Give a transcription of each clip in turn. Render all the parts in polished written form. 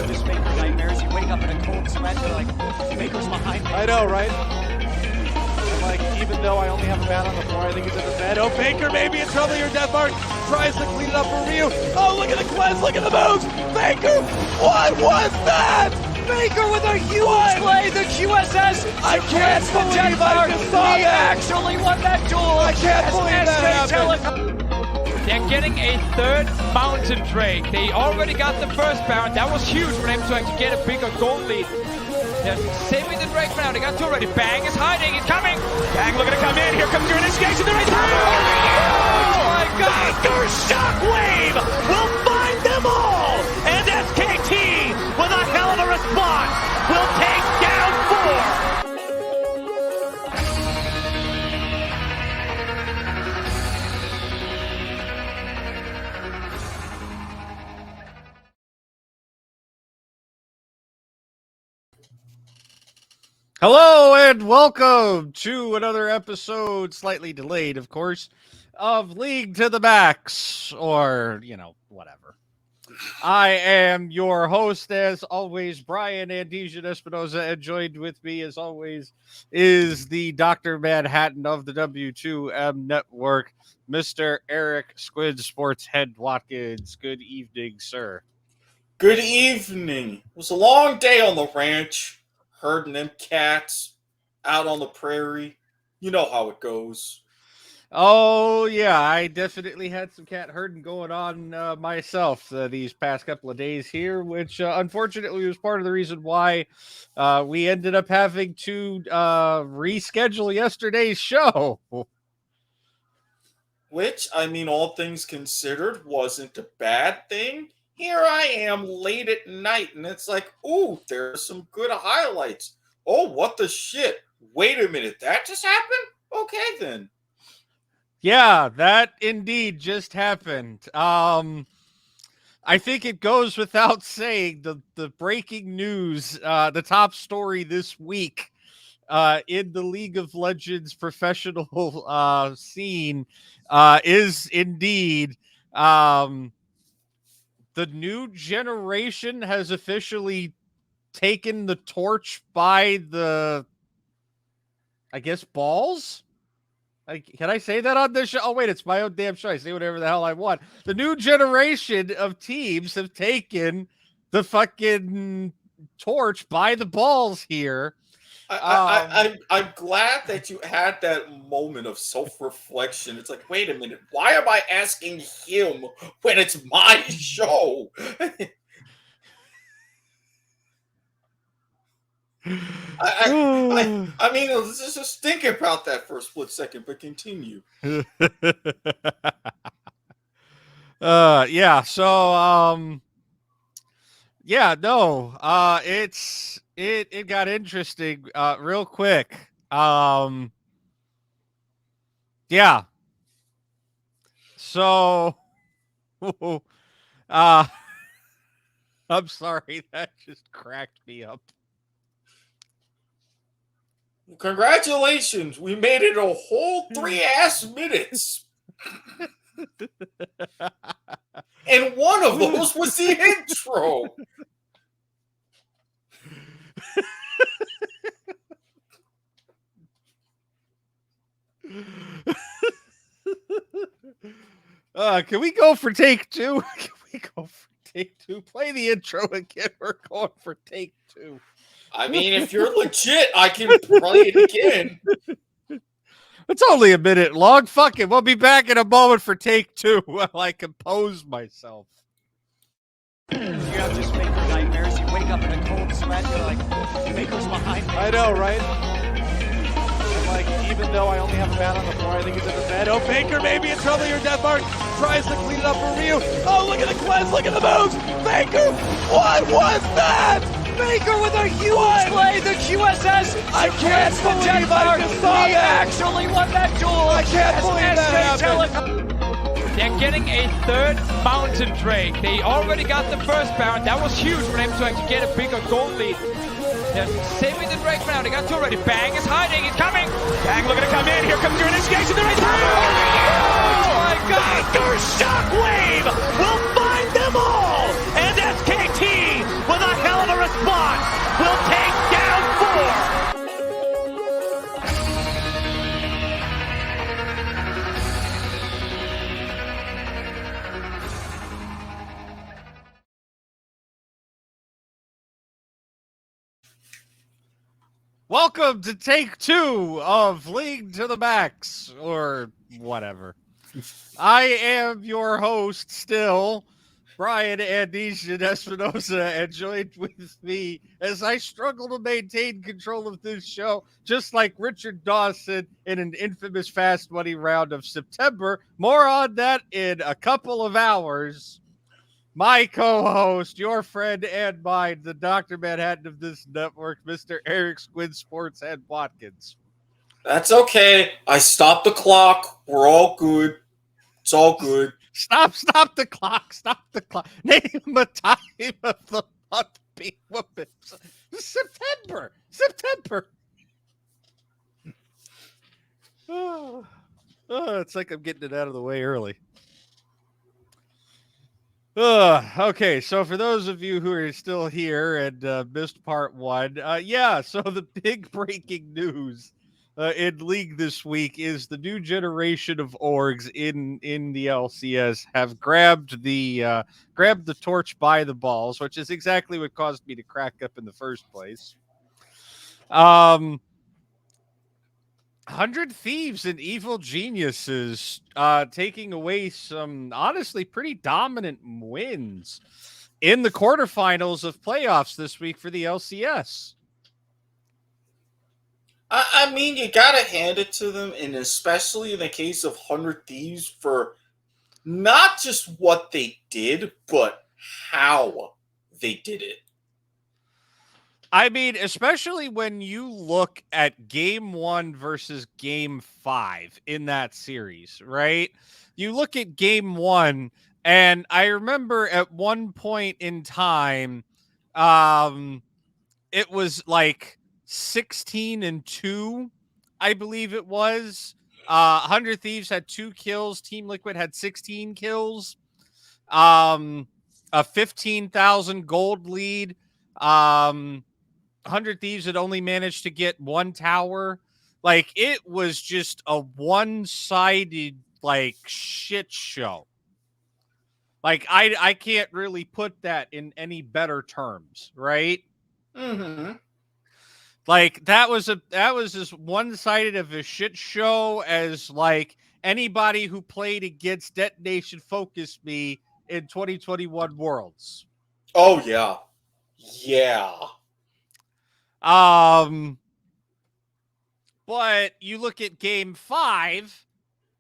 have just Baker nightmares. You wake up in a cold sweat, you're like, Baker's behind me. I know, right? And like, even though I only have a bat on the floor, I think he's in the bed. Oh, Baker may be in trouble here. Deathmark tries to clean it up for Ryu. Oh, look at the cleanse, look at the moves! Baker, what was that? Baker with a huge play, the QSS. I can't believe I just saw he that. actually won that duel. I can't believe that happened. They're getting a third mountain drake. They already got the first Baron. That was huge for them to actually get a bigger gold lead. They're saving the drake for now. They got two already. Bang is hiding. He's coming. Bang looking to come in. Here comes your initiation. They're right through. Oh my God. Baker Shockwave will find them all. And SKT with a hell of a response will take down 4. Hello and welcome to another episode, slightly delayed, of course, of League to the Max, or, you know, whatever. I am your host, as always, Brian Andesian Espinoza, and joined with me, as always, is the Dr. Manhattan of the W2M Network, Mr. Eric Squid Sports Head Watkins. Good evening, sir. Good evening. It was a long day on the ranch. Herding them cats out on the prairie. You know how it goes. Oh, yeah, I definitely had some cat herding going on myself these past couple of days here, which unfortunately was part of the reason why we ended up having to reschedule yesterday's show. Which, I mean, all things considered, wasn't a bad thing. Here I am late at night, and it's like, ooh, there's some good highlights. Oh, what the shit? Wait a minute, that just happened? Okay, then. Yeah, that indeed just happened. I think it goes without saying, the breaking news, the top story this week in the League of Legends professional scene is indeed... the new generation has officially taken the torch by the, I guess, balls? Can I say that on this show? Oh, wait, it's my own damn show. I say whatever the hell I want. The new generation of teams have taken the fucking torch by the balls here. I'm glad that you had that moment of self-reflection. It's like, wait a minute, why am I asking him when it's my show? I mean, let's just think about that for a split second, but continue. Yeah, so, yeah, no, it got interesting, real quick. Yeah. So, I'm sorry, that just cracked me up. Congratulations, we made it a whole 3 minutes. And one of those was the intro. Can we go for take 2? Can we go for take 2? Play the intro again. We're going for take 2. I mean, if you're legit, I can play it again. It's only a minute long. Fuck it. We'll be back in a moment for take 2 while I compose myself. You have just Baker nightmares. You wake up in a cold sweat, you're like, Baker's behind me. I know, right? And like, even though I only have a bat on the floor, I think he's in the bed. Oh, Baker may be in trouble here. Deathmark tries to clean it up for Ryu. Oh, look at the cleanse, look at the moves! Baker, what was that? Baker with a huge play, the QSS. I can't believe I just saw he that. actually won that duel. I can't believe that happened. They're getting a third mountain drake. They already got the first Baron. That was huge for them to actually get a bigger gold lead. They're saving the drake for now. They got two already. Bang is hiding. He's coming. Bang looking to come in. Here comes your initiation. They're right through. Oh my God. Baker Shockwave will find them all. And SKT with a Welcome to take 2 of League to the Max, or whatever. I am your host still, Brian Andesian Espinosa, and joined with me as I struggle to maintain control of this show, just like Richard Dawson in an infamous Fast Money round of September. More on that in a couple of hours. My co-host, your friend and mine, the Dr. Manhattan of this network, Mr. Eric Squid Sportshead Watkins. That's okay. I stopped the clock. We're all good. It's all good. Stop the clock. Stop the clock. Name a time of the month. Be whooping. September. Oh, it's like I'm getting it out of the way early. Okay, so for those of you who are still here and missed part 1, so the big breaking news in League this week is the new generation of orgs in the LCS have grabbed the torch by the balls, which is exactly what caused me to crack up in the first place. 100 Thieves and Evil Geniuses taking away some honestly pretty dominant wins in the quarterfinals of playoffs this week for the LCS. I mean, you gotta hand it to them, and especially in the case of 100 Thieves, for not just what they did, but how they did it. I mean, especially when you look at game 1 versus game 5 in that series, right? You look at game 1, and I remember at one point in time, it was like 16-2, I believe it was. 100 Thieves had 2 kills. Team Liquid had 16 kills. A 15,000 gold lead. 100 Thieves had only managed to get 1 tower. Like, it was just a one-sided, like, shit show. Like, I can't really put that in any better terms, right? Mm-hmm. Like, that was as one-sided of a shit show as, like, anybody who played against Detonation Focus Me in 2021 Worlds. Oh, yeah. Yeah. But you look at game 5,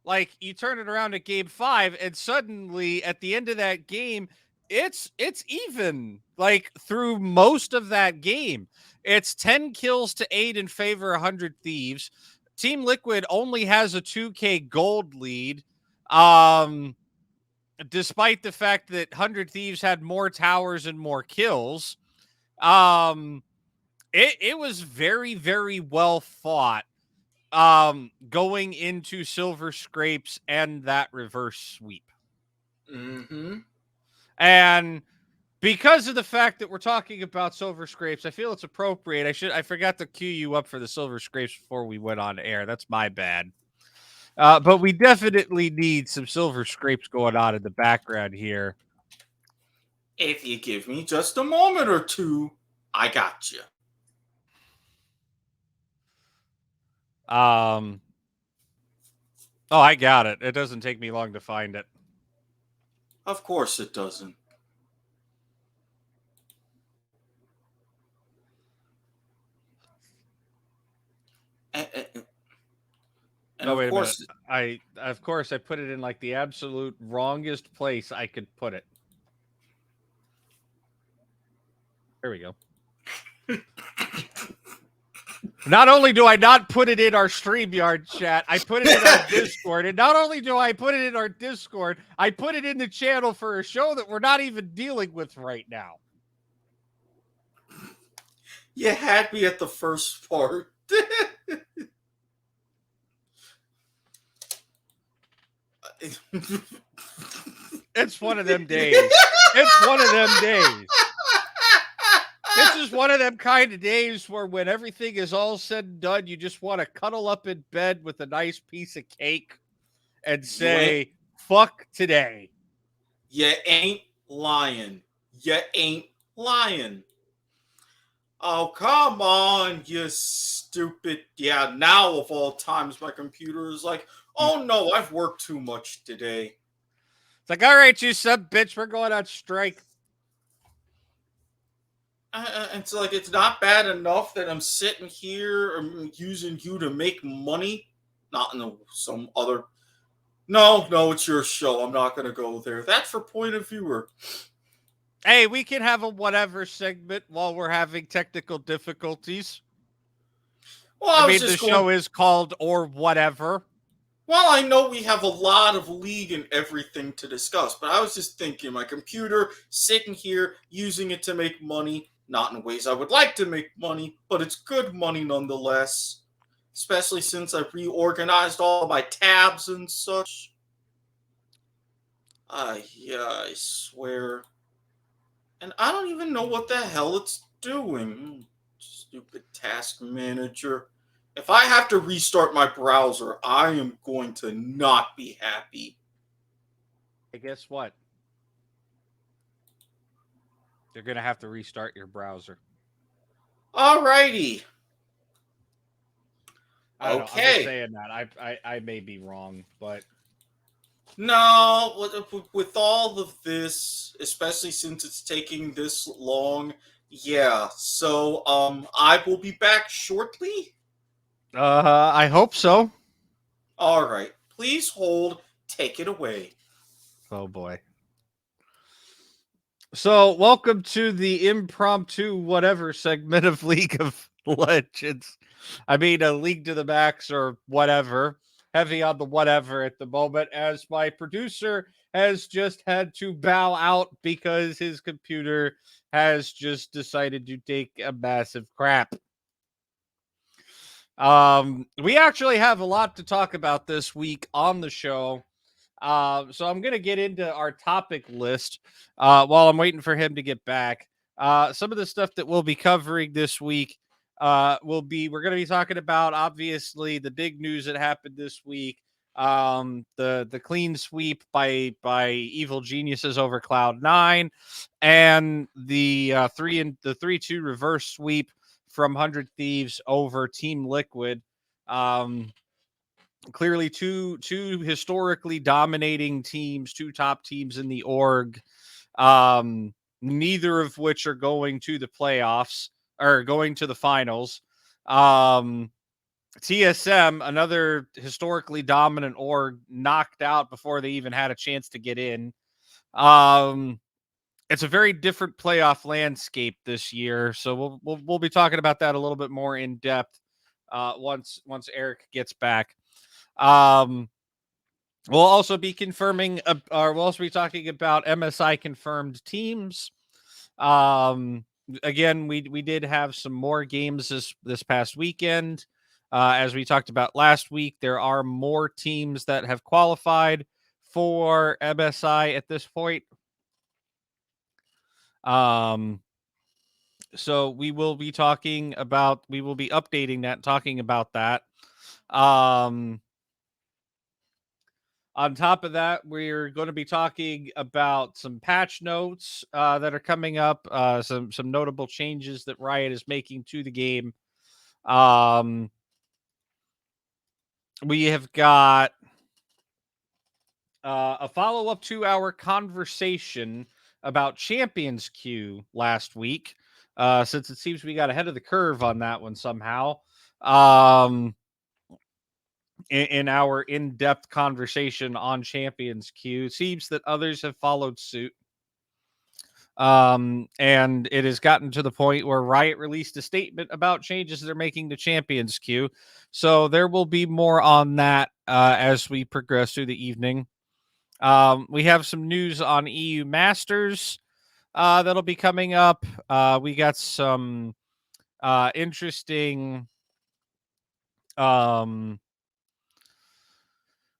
like, you turn it around at game 5, and suddenly at the end of that game, it's even, like, through most of that game. It's 10 kills to 8 in favor of 100 Thieves. Team Liquid only has a 2K gold lead. Despite the fact that 100 Thieves had more towers and more kills. It was very, very well fought going into Silver Scrapes and that reverse sweep. Mm-hmm. And because of the fact that we're talking about Silver Scrapes, I feel it's appropriate. I forgot to cue you up for the Silver Scrapes before we went on air. That's my bad. But we definitely need some Silver Scrapes going on in the background here. If you give me just a moment or two, I got you. Oh, I got it. It doesn't take me long to find it. Of course it doesn't. And No, of wait course, a minute. Of course I put it in like the absolute wrongest place I could put it. There we go. Not only do I not put it in our StreamYard chat, I put it in our Discord. And not only do I put it in our Discord, I put it in the channel for a show that we're not even dealing with right now. You had me at the first part. It's one of them days. It's one of them days. This is one of them kind of days where when everything is all said and done, you just want to cuddle up in bed with a nice piece of cake and say, fuck today. You ain't lying. You ain't lying. Oh, come on, you stupid. Yeah, now of all times, my computer is like, oh no, I've worked too much today. It's like, all right, you sub bitch, we're going on strike. It's like, it's not bad enough that I'm sitting here using you to make money. Not in some other. No, it's your show. I'm not going to go there. That's for point of viewer. Hey, we can have a whatever segment while we're having technical difficulties. Well, I I was mean, the just going. show is called Or Whatever. Well, I know we have a lot of league and everything to discuss, but I was just thinking my computer, sitting here, using it to make money, not in ways I would like to make money, but it's good money nonetheless. Especially since I've reorganized all my tabs and such. Yeah, I swear. And I don't even know what the hell it's doing. Stupid task manager. If I have to restart my browser, I am going to not be happy. Hey, guess what? You're going to have to restart your browser. Alrighty. I don't know. I'm just Okay. saying that. I may be wrong, but No, with all of this, especially since it's taking this long, yeah. So, I will be back shortly. I hope so. All right. Please hold. Take it away. Oh boy. So, welcome to the impromptu whatever segment of League of Legends. I mean, a League to the Max or whatever. Heavy on the whatever at the moment, as my producer has just had to bow out because his computer has just decided to take a massive crap. We actually have a lot to talk about this week on the show. So I'm going to get into our topic list while I'm waiting for him to get back. Some of the stuff that we'll be covering this week we're going to be talking about, obviously, the big news that happened this week. The clean sweep by Evil Geniuses over Cloud9, and the 3-2 reverse sweep from 100 Thieves over Team Liquid. Clearly two historically dominating teams, two top teams in the org, neither of which are going to the playoffs or going to the finals. TSM, another historically dominant org, knocked out before they even had a chance to get in. It's a very different playoff landscape this year, so we'll be talking about that a little bit more in depth once Eric gets back. We'll also be confirming, or we'll also be talking about MSI confirmed teams. Again, we did have some more games this past weekend. As we talked about last week, there are more teams that have qualified for MSI at this point. So we will be updating that, talking about that. On top of that, we're going to be talking about some patch notes that are coming up, some notable changes that Riot is making to the game. We have got a follow-up to our conversation about Champions Queue last week, since it seems we got ahead of the curve on that one somehow. In our in-depth conversation on Champions Queue, it seems that others have followed suit. And it has gotten to the point where Riot released a statement about changes they're making to Champions Queue. So there will be more on that as we progress through the evening. We have some news on EU Masters that'll be coming up. We got some interesting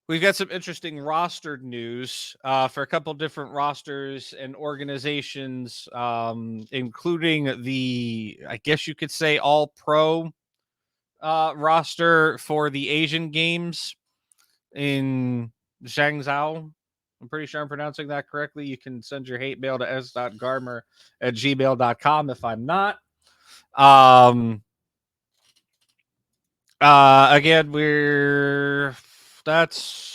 we've got some interesting rostered news for a couple different rosters and organizations, including the, I guess you could say, all-pro roster for the Asian Games in Zhangzhou. I'm pretty sure I'm pronouncing that correctly. You can send your hate mail to s.garmer@gmail.com if I'm not. Again,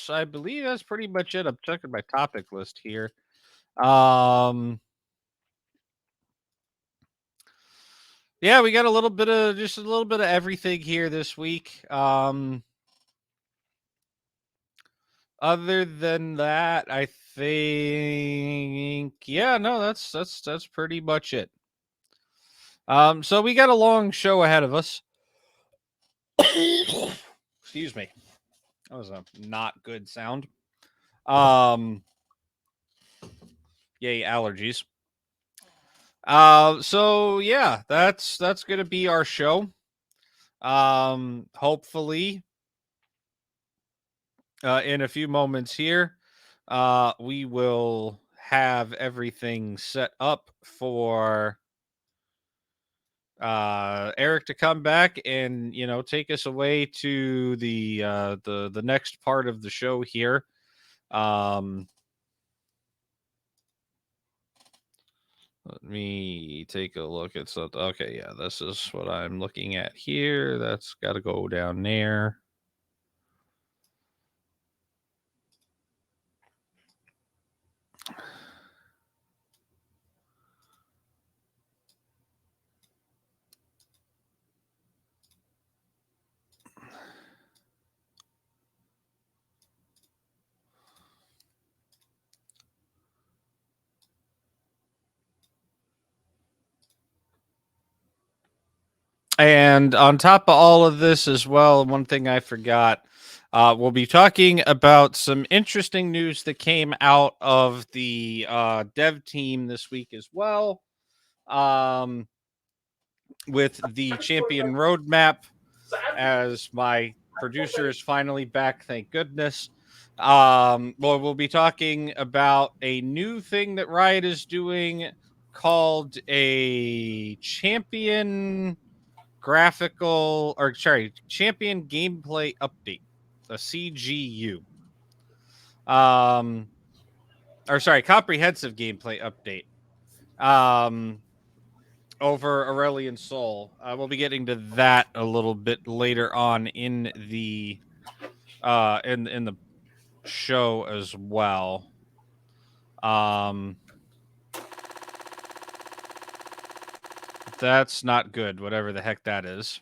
I believe that's pretty much it. I'm checking my topic list here. Yeah, we got a little bit of everything here this week. Other than that, I think, yeah, no, that's pretty much it. So we got a long show ahead of us. Excuse me. That was a not good sound. Yay, allergies. So yeah, that's gonna be our show. Hopefully, in a few moments here, we will have everything set up for Eric to come back and take us away to the next part of the show here. Let me take a look at something. Okay, yeah, this is what I'm looking at here. That's got to go down there. And on top of all of this as well, one thing I forgot, we'll be talking about some interesting news that came out of the dev team this week as well, with the champion roadmap, as my producer is finally back, thank goodness. Well, we'll be talking about a new thing that Riot is doing called a champion champion gameplay update, a CGU. Comprehensive gameplay update. Over Aurelion Sol. We'll be getting to that a little bit later on in the in the show as well. That's not good, whatever the heck that is.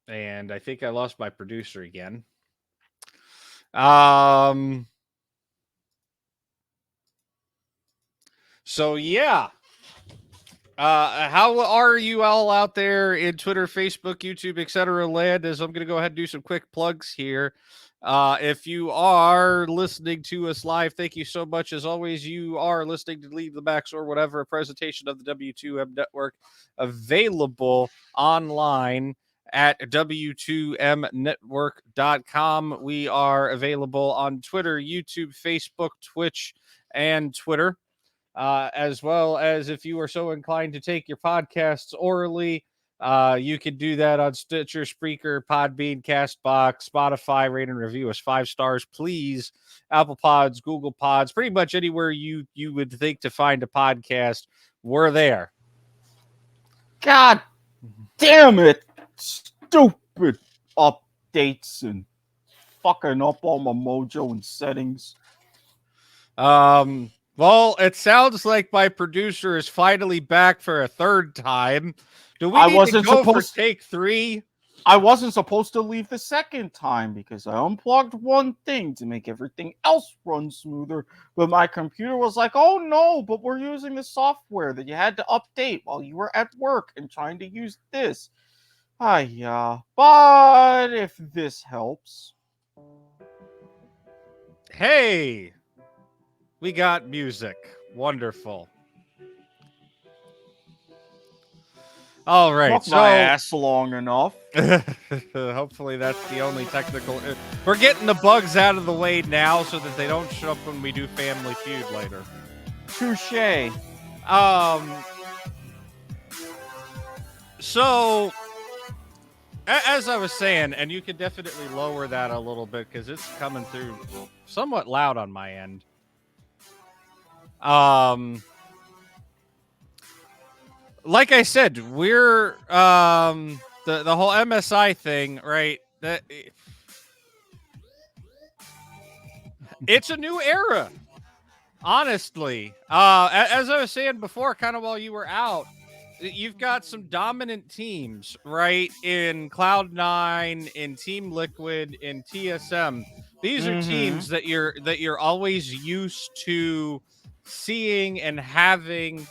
And I think I lost my producer again. So yeah. How are you all out there in Twitter, Facebook, YouTube, etc. land? As I'm going to go ahead and do some quick plugs here. If you are listening to us live, thank you so much. As always, you are listening to Leave the Backs or whatever, a presentation of the W2M Network, available online at W2Mnetwork.com. We are available on Twitter, YouTube, Facebook, Twitch, and Twitter. As well as if you are so inclined to take your podcasts orally, you can do that on Stitcher, Spreaker, Podbean, Castbox, Spotify. Rate and review us 5 stars, please. Apple Pods, Google Pods, pretty much anywhere you would think to find a podcast, we're there. God damn it! Stupid updates and fucking up all my mojo and settings. Well, it sounds like my producer is finally back for a third time. Do we need to go for take 3? I wasn't supposed to leave the second time because I unplugged one thing to make everything else run smoother. But my computer was like, oh no, but we're using the software that you had to update while you were at work and trying to use this. But if this helps. Hey! We got music. Wonderful. All right. Took my ass long enough. Hopefully that's the only technical. We're getting the bugs out of the way now so that they don't show up when we do Family Feud later. Touché. So, as I was saying, and you can definitely lower that a little bit because it's coming through somewhat loud on my end. like I said, we're the whole MSI thing, right? That it's a new era, honestly. As I was saying before, kind of while you were out, you've got some dominant teams, right? In Cloud9, in Team Liquid, in TSM. These are teams that you're always used to seeing and having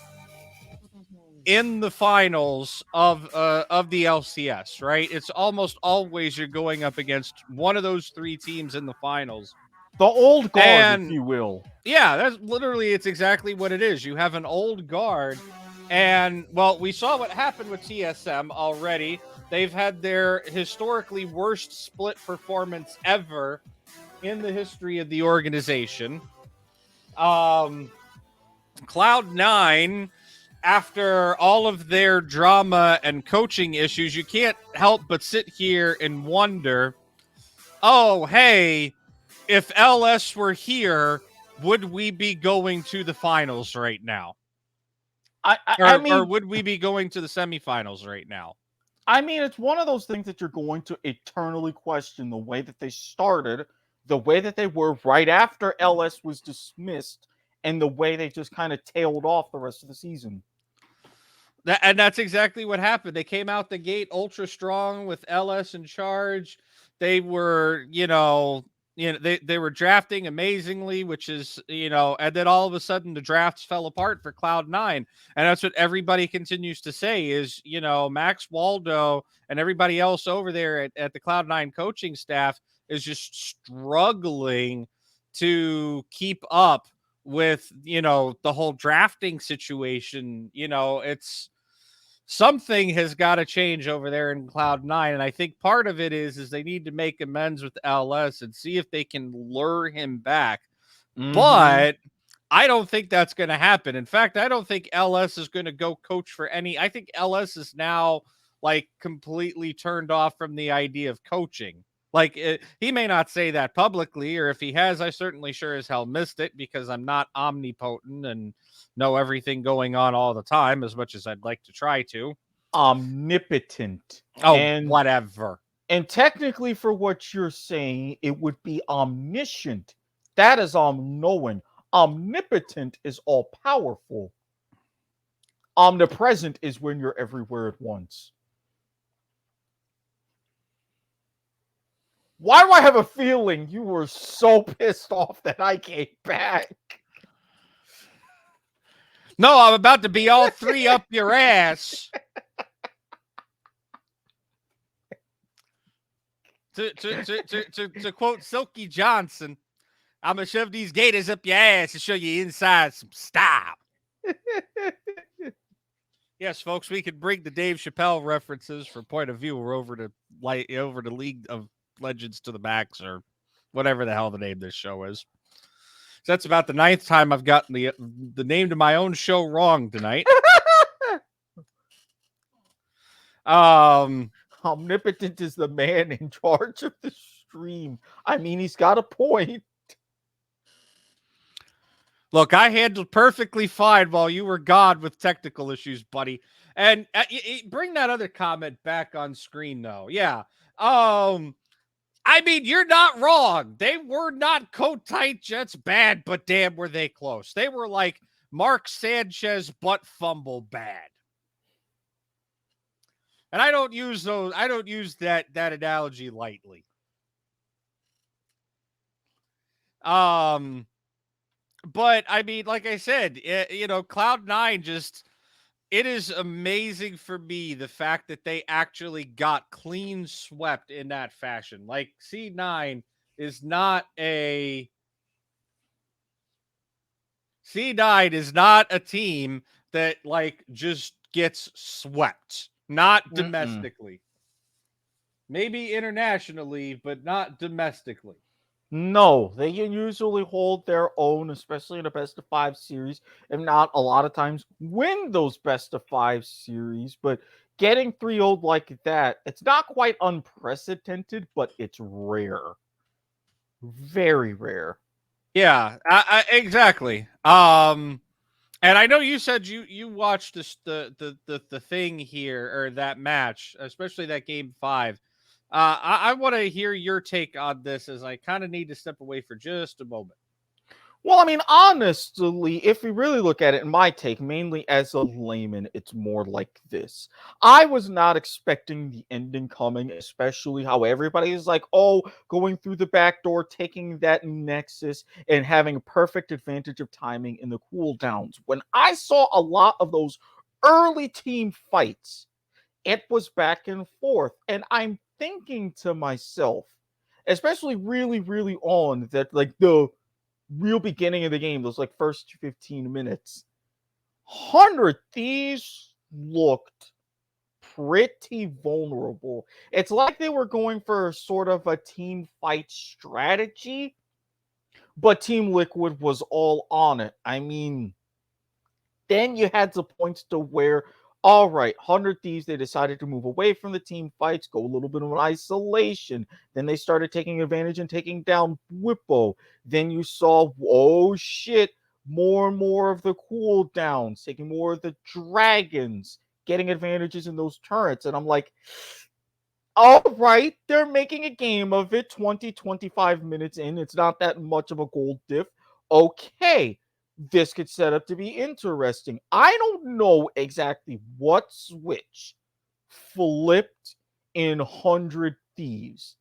in the finals of the LCS, right? It's almost always you're going up against one of those three teams in the finals. The old guard, if And you will. yeah, that's literally, it's exactly what it is. You have an old guard, and well, we saw what happened with TSM already. They've had their historically worst split performance ever in the history of the organization. Cloud9, after all of their drama and coaching issues, you can't help but sit here and wonder, oh, hey, if LS were here, would we be going to the finals right now? I mean, or would we be going to the semifinals right now? I mean, it's one of those things that you're going to eternally question the way that they started, the way that they were right after LS was dismissed, and the way they just kind of tailed off the rest of the season. And that's exactly what happened. They came out the gate ultra strong with LS in charge. They were, they were drafting amazingly, which is, and then all of a sudden the drafts fell apart for Cloud9. And that's what everybody continues to say is, Max Waldo and everybody else over there at the Cloud9 coaching staff is just struggling to keep up with, the whole drafting situation. It's something has got to change over there in Cloud9, and I think part of it is they need to make amends with LS and see if they can lure him back. But I don't think that's going to happen. In fact, I don't think LS is going to go coach for any. I think LS is now like completely turned off from the idea of coaching. Like, he may not say that publicly, or if he has, I certainly sure as hell missed it because I'm not omnipotent and know everything going on all the time as much as I'd like to try to. Omnipotent. Oh, whatever. And technically, for what you're saying, it would be omniscient. That is all-knowing. Omnipotent is all-powerful. Omnipresent is when you're everywhere at once. Why do I have a feeling you were so pissed off that I came back? No, I'm about to be all three up your ass. To quote Silky Johnson, I'm going to shove these gators up your ass and show you inside some style. Yes, folks, we could bring the Dave Chappelle references for point of view. We're over to League of Legends to the Max, or whatever the hell the name of this show is. So that's about the 9th time I've gotten the name to my own show wrong tonight. Omnipotent is the man in charge of the stream. I mean, he's got a point. Look, I handled perfectly fine while you were gone with technical issues, buddy. And bring that other comment back on screen, though. Yeah. I mean, you're not wrong. They were not coat tight Jets bad, but damn, were they close. They were like Mark Sanchez butt fumble bad. And I don't use that analogy lightly. But I mean, like I said, Cloud9 just, it is amazing for me the fact that they actually got clean swept in that fashion. Like, C9 is not a team that like just gets swept. Not domestically. Maybe internationally, but not domestically. No, they usually hold their own, especially in a best-of-5 series, if not a lot of times win those best-of-5 series, but getting 3-0 like that, it's not quite unprecedented, but it's rare. Very rare. Yeah, exactly. And I know you said you watched this the thing here, or that match, especially that game 5. I want to hear your take on this, as I kind of need to step away for just a moment. Well, I mean, honestly, if we really look at it, in my take, mainly as a layman, it's more like this. I was not expecting the ending coming, especially how everybody is like, oh, going through the back door, taking that Nexus, and having a perfect advantage of timing in the cooldowns. When I saw a lot of those early team fights, it was back and forth. And I'm thinking to myself, especially really, really on that, like the real beginning of the game, those like first 15 minutes, 100 Thieves looked pretty vulnerable. It's like they were going for sort of a team fight strategy, but Team Liquid was all on it. I mean, then you had the points to where, all right, 100 Thieves, they decided to move away from the team fights, go a little bit of an isolation. Then they started taking advantage and taking down Whippo. Then you saw, oh shit, more and more of the cooldowns, taking more of the dragons, getting advantages in those turrets. And I'm like, all right, they're making a game of it 20, 25 minutes in. It's not that much of a gold diff. Okay, this could set up to be interesting. I don't know exactly what switch flipped in 100 Thieves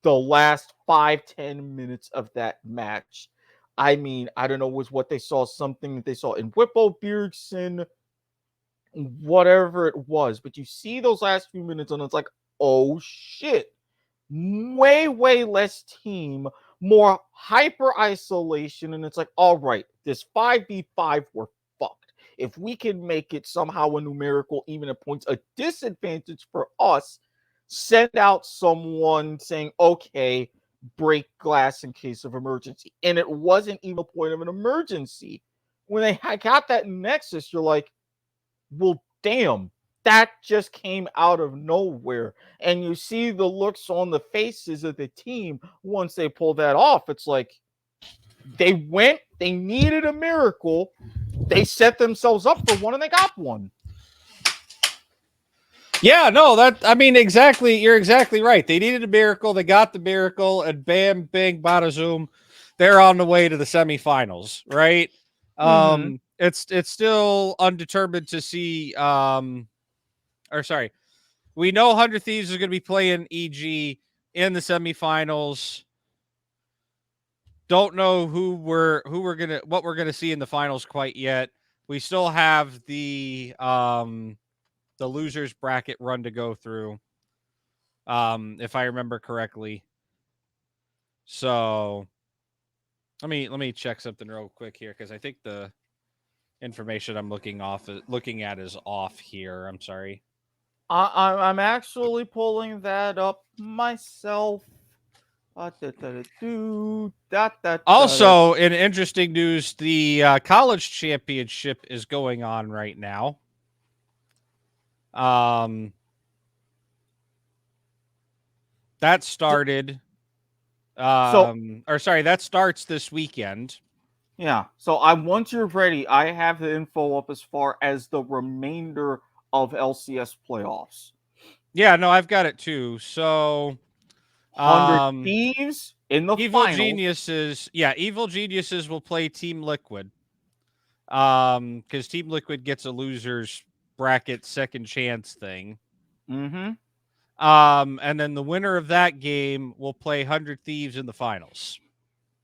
the last 5-10 minutes of that match. I mean, I don't know, was what they saw, something that they saw in Whippo, Bjergsen, whatever it was. But you see those last few minutes and it's like, oh shit, way, way less team, more hyper isolation. And it's like, all right, this 5v5, we're fucked. If we can make it somehow a numerical, even at points, a disadvantage for us, send out someone saying, okay, break glass in case of emergency. And it wasn't even a point of an emergency. When they got that Nexus, you're like, well, damn, that just came out of nowhere. And you see the looks on the faces of the team once they pull that off. It's like they went, they needed a miracle. They set themselves up for one and they got one. Yeah, no, I mean, exactly. You're exactly right. They needed a miracle. They got the miracle, and bam, bang, bada zoom, they're on the way to the semifinals, right? It's still undetermined to see. Or sorry, we know 100 Thieves is going to be playing EG in the semifinals. Don't know what we're gonna see in the finals quite yet. We still have the losers bracket run to go through, if I remember correctly. So let me check something real quick here, because I think the information I'm looking at is off here. I'm sorry. I'm actually pulling that up myself. Also, in interesting news, the college championship is going on right now. That started. That starts this weekend. Yeah. So once you're ready, I have the info up as far as the remainder of LCS playoffs. Yeah, no, I've got it too. So 100 Thieves in the Evil finals. Geniuses. Yeah, Evil Geniuses will play Team Liquid. Because Team Liquid gets a losers bracket second chance thing. Mm-hmm. And then the winner of that game will play 100 Thieves in the finals.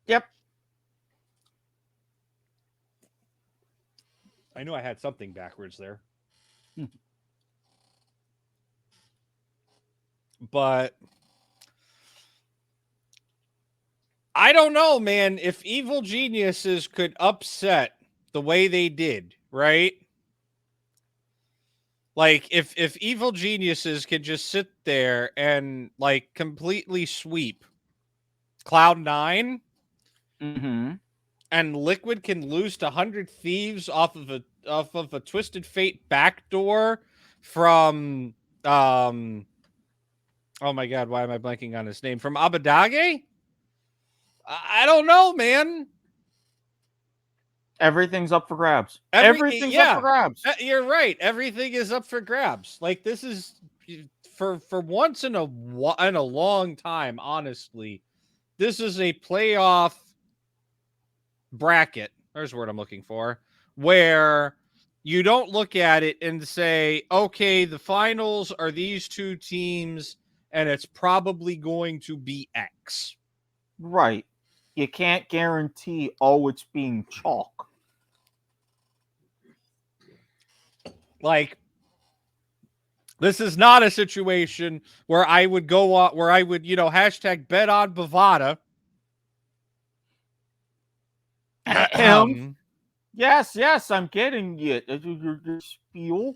Yep. I knew I had something backwards there. But I don't know, man, if Evil Geniuses could upset the way they did, right? Like, if Evil Geniuses could just sit there and, like, completely sweep Cloud9, and Liquid can lose to 100 Thieves off of a Twisted Fate backdoor from oh my god, why am I blanking on his name? From Abadage? I don't know, man. Everything's up for grabs. Everything Everything's up for grabs. You're right. Everything is up for grabs. Like, this is for once in a long time, honestly. This is a playoff bracket. There's the word I'm looking for, where you don't look at it and say, okay, the finals are these two teams and it's probably going to be X. Right. You can't guarantee, oh, it's being chalk. Like, this is not a situation where I would go on, where I would, hashtag bet on Bovada. Yes, I'm getting it. Your spiel.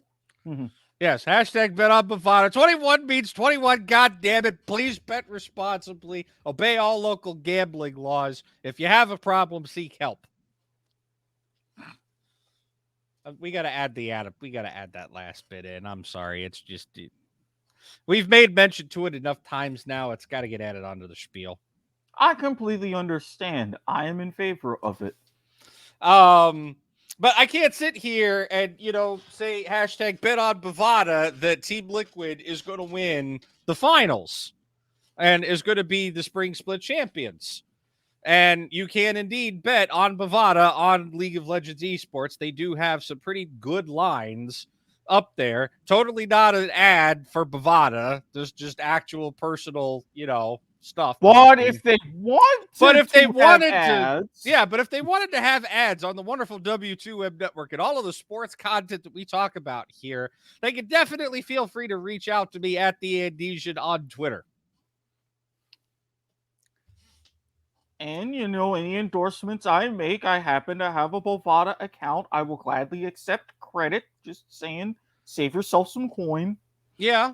Yes, hashtag bet on Bovada. 21 beats 21. God damn it. Please bet responsibly. Obey all local gambling laws. If you have a problem, seek help. We gotta add we gotta add that last bit in. I'm sorry. It's just we've made mention to it enough times now. It's got to get added onto the spiel. I completely understand. I am in favor of it. But I can't sit here and, say hashtag bet on Bovada that Team Liquid is going to win the finals and is going to be the spring split champions. And you can indeed bet on Bovada on League of Legends Esports. They do have some pretty good lines up there. Totally not an ad for Bovada. There's just actual personal, stuff. But if they want to, but if they wanted ads, but if they wanted to have ads on the wonderful W2 Web Network and all of the sports content that we talk about here, they can definitely feel free to reach out to me at the Andesian on Twitter. And, any endorsements I make, I happen to have a Bovada account. I will gladly accept credit. Just saying, save yourself some coin. Yeah.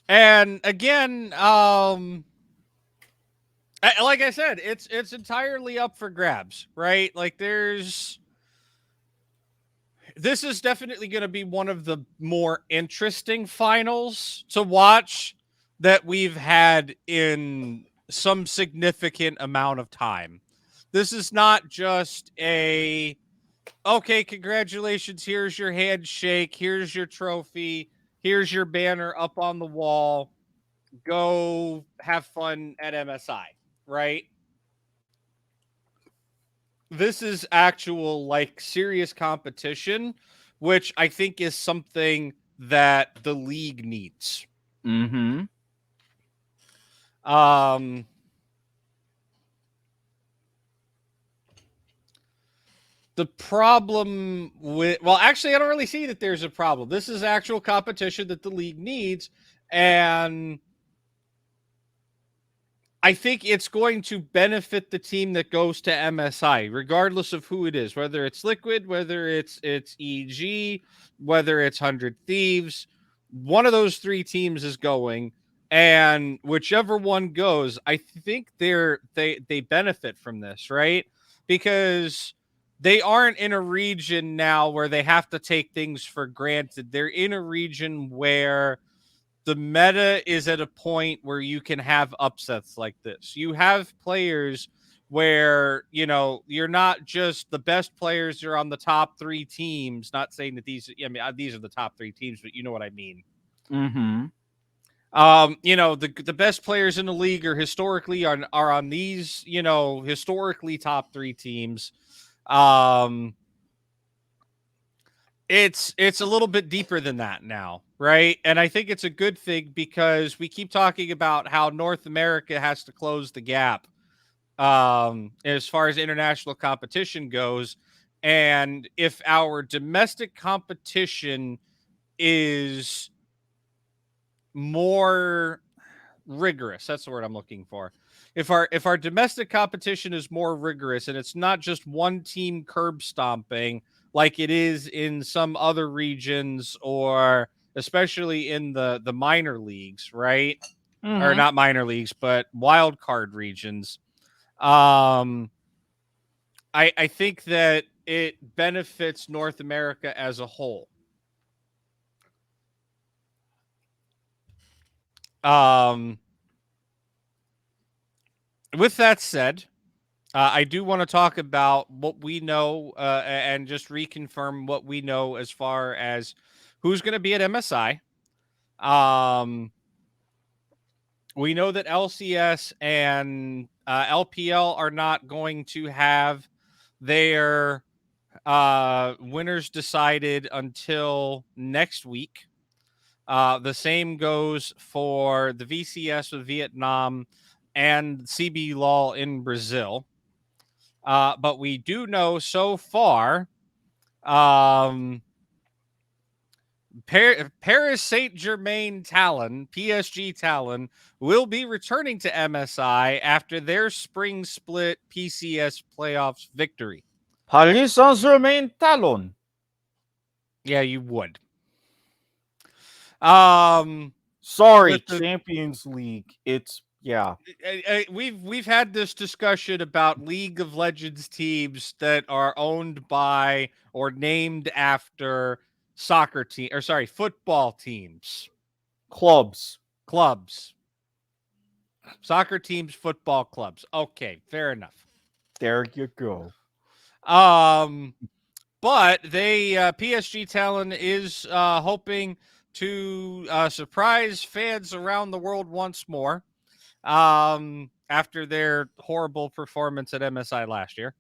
And again, like I said, it's entirely up for grabs, right? Like, this is definitely going to be one of the more interesting finals to watch that we've had in some significant amount of time. This is not just okay, congratulations, here's your handshake, here's your trophy, here's your banner up on the wall, go have fun at MSI, right? This is actual, like, serious competition, which I think is something that the league needs. Mm-hmm. The problem with, well, actually, I don't really see that there's a problem. This is actual competition that the league needs, and I think it's going to benefit the team that goes to MSI, regardless of who it is, whether it's Liquid, whether it's EG, whether it's 100 Thieves. One of those three teams is going, and whichever one goes, I think they benefit from this, right? Because they aren't in a region now where they have to take things for granted. They're in a region where the meta is at a point where you can have upsets like this. You have players where, you're not just the best players are on the top three teams. Not saying that these are the top three teams, but you know what I mean. Mm-hmm. The best players in the league are historically are on these, historically top three teams. It's a little bit deeper than that now, right? And I think it's a good thing because we keep talking about how North America has to close the gap as far as international competition goes. And if our domestic competition is more rigorous, that's the word I'm looking for. If our domestic competition is more rigorous and it's not just one team curb stomping like it is in some other regions, or especially in the minor leagues, right? Mm-hmm. Or not minor leagues, but wild card regions. I think that it benefits North America as a whole. With that said, I do want to talk about what we know and just reconfirm what we know as far as who's going to be at MSI. We know that LCS and LPL are not going to have their winners decided until next week. The same goes for the VCS with Vietnam and CB Law in Brazil. But we do know so far Paris Saint-Germain Talon, PSG Talon, will be returning to MSI after their spring split PCS playoffs victory. Paris Saint-Germain Talon. Yeah, you would. Sorry, the, Champions League. It's yeah. We've had this discussion about League of Legends teams that are owned by or named after football teams. Clubs. Soccer teams, football clubs. Okay, fair enough. There you go. But they PSG Talon is hoping to surprise fans around the world once more after their horrible performance at MSI last year.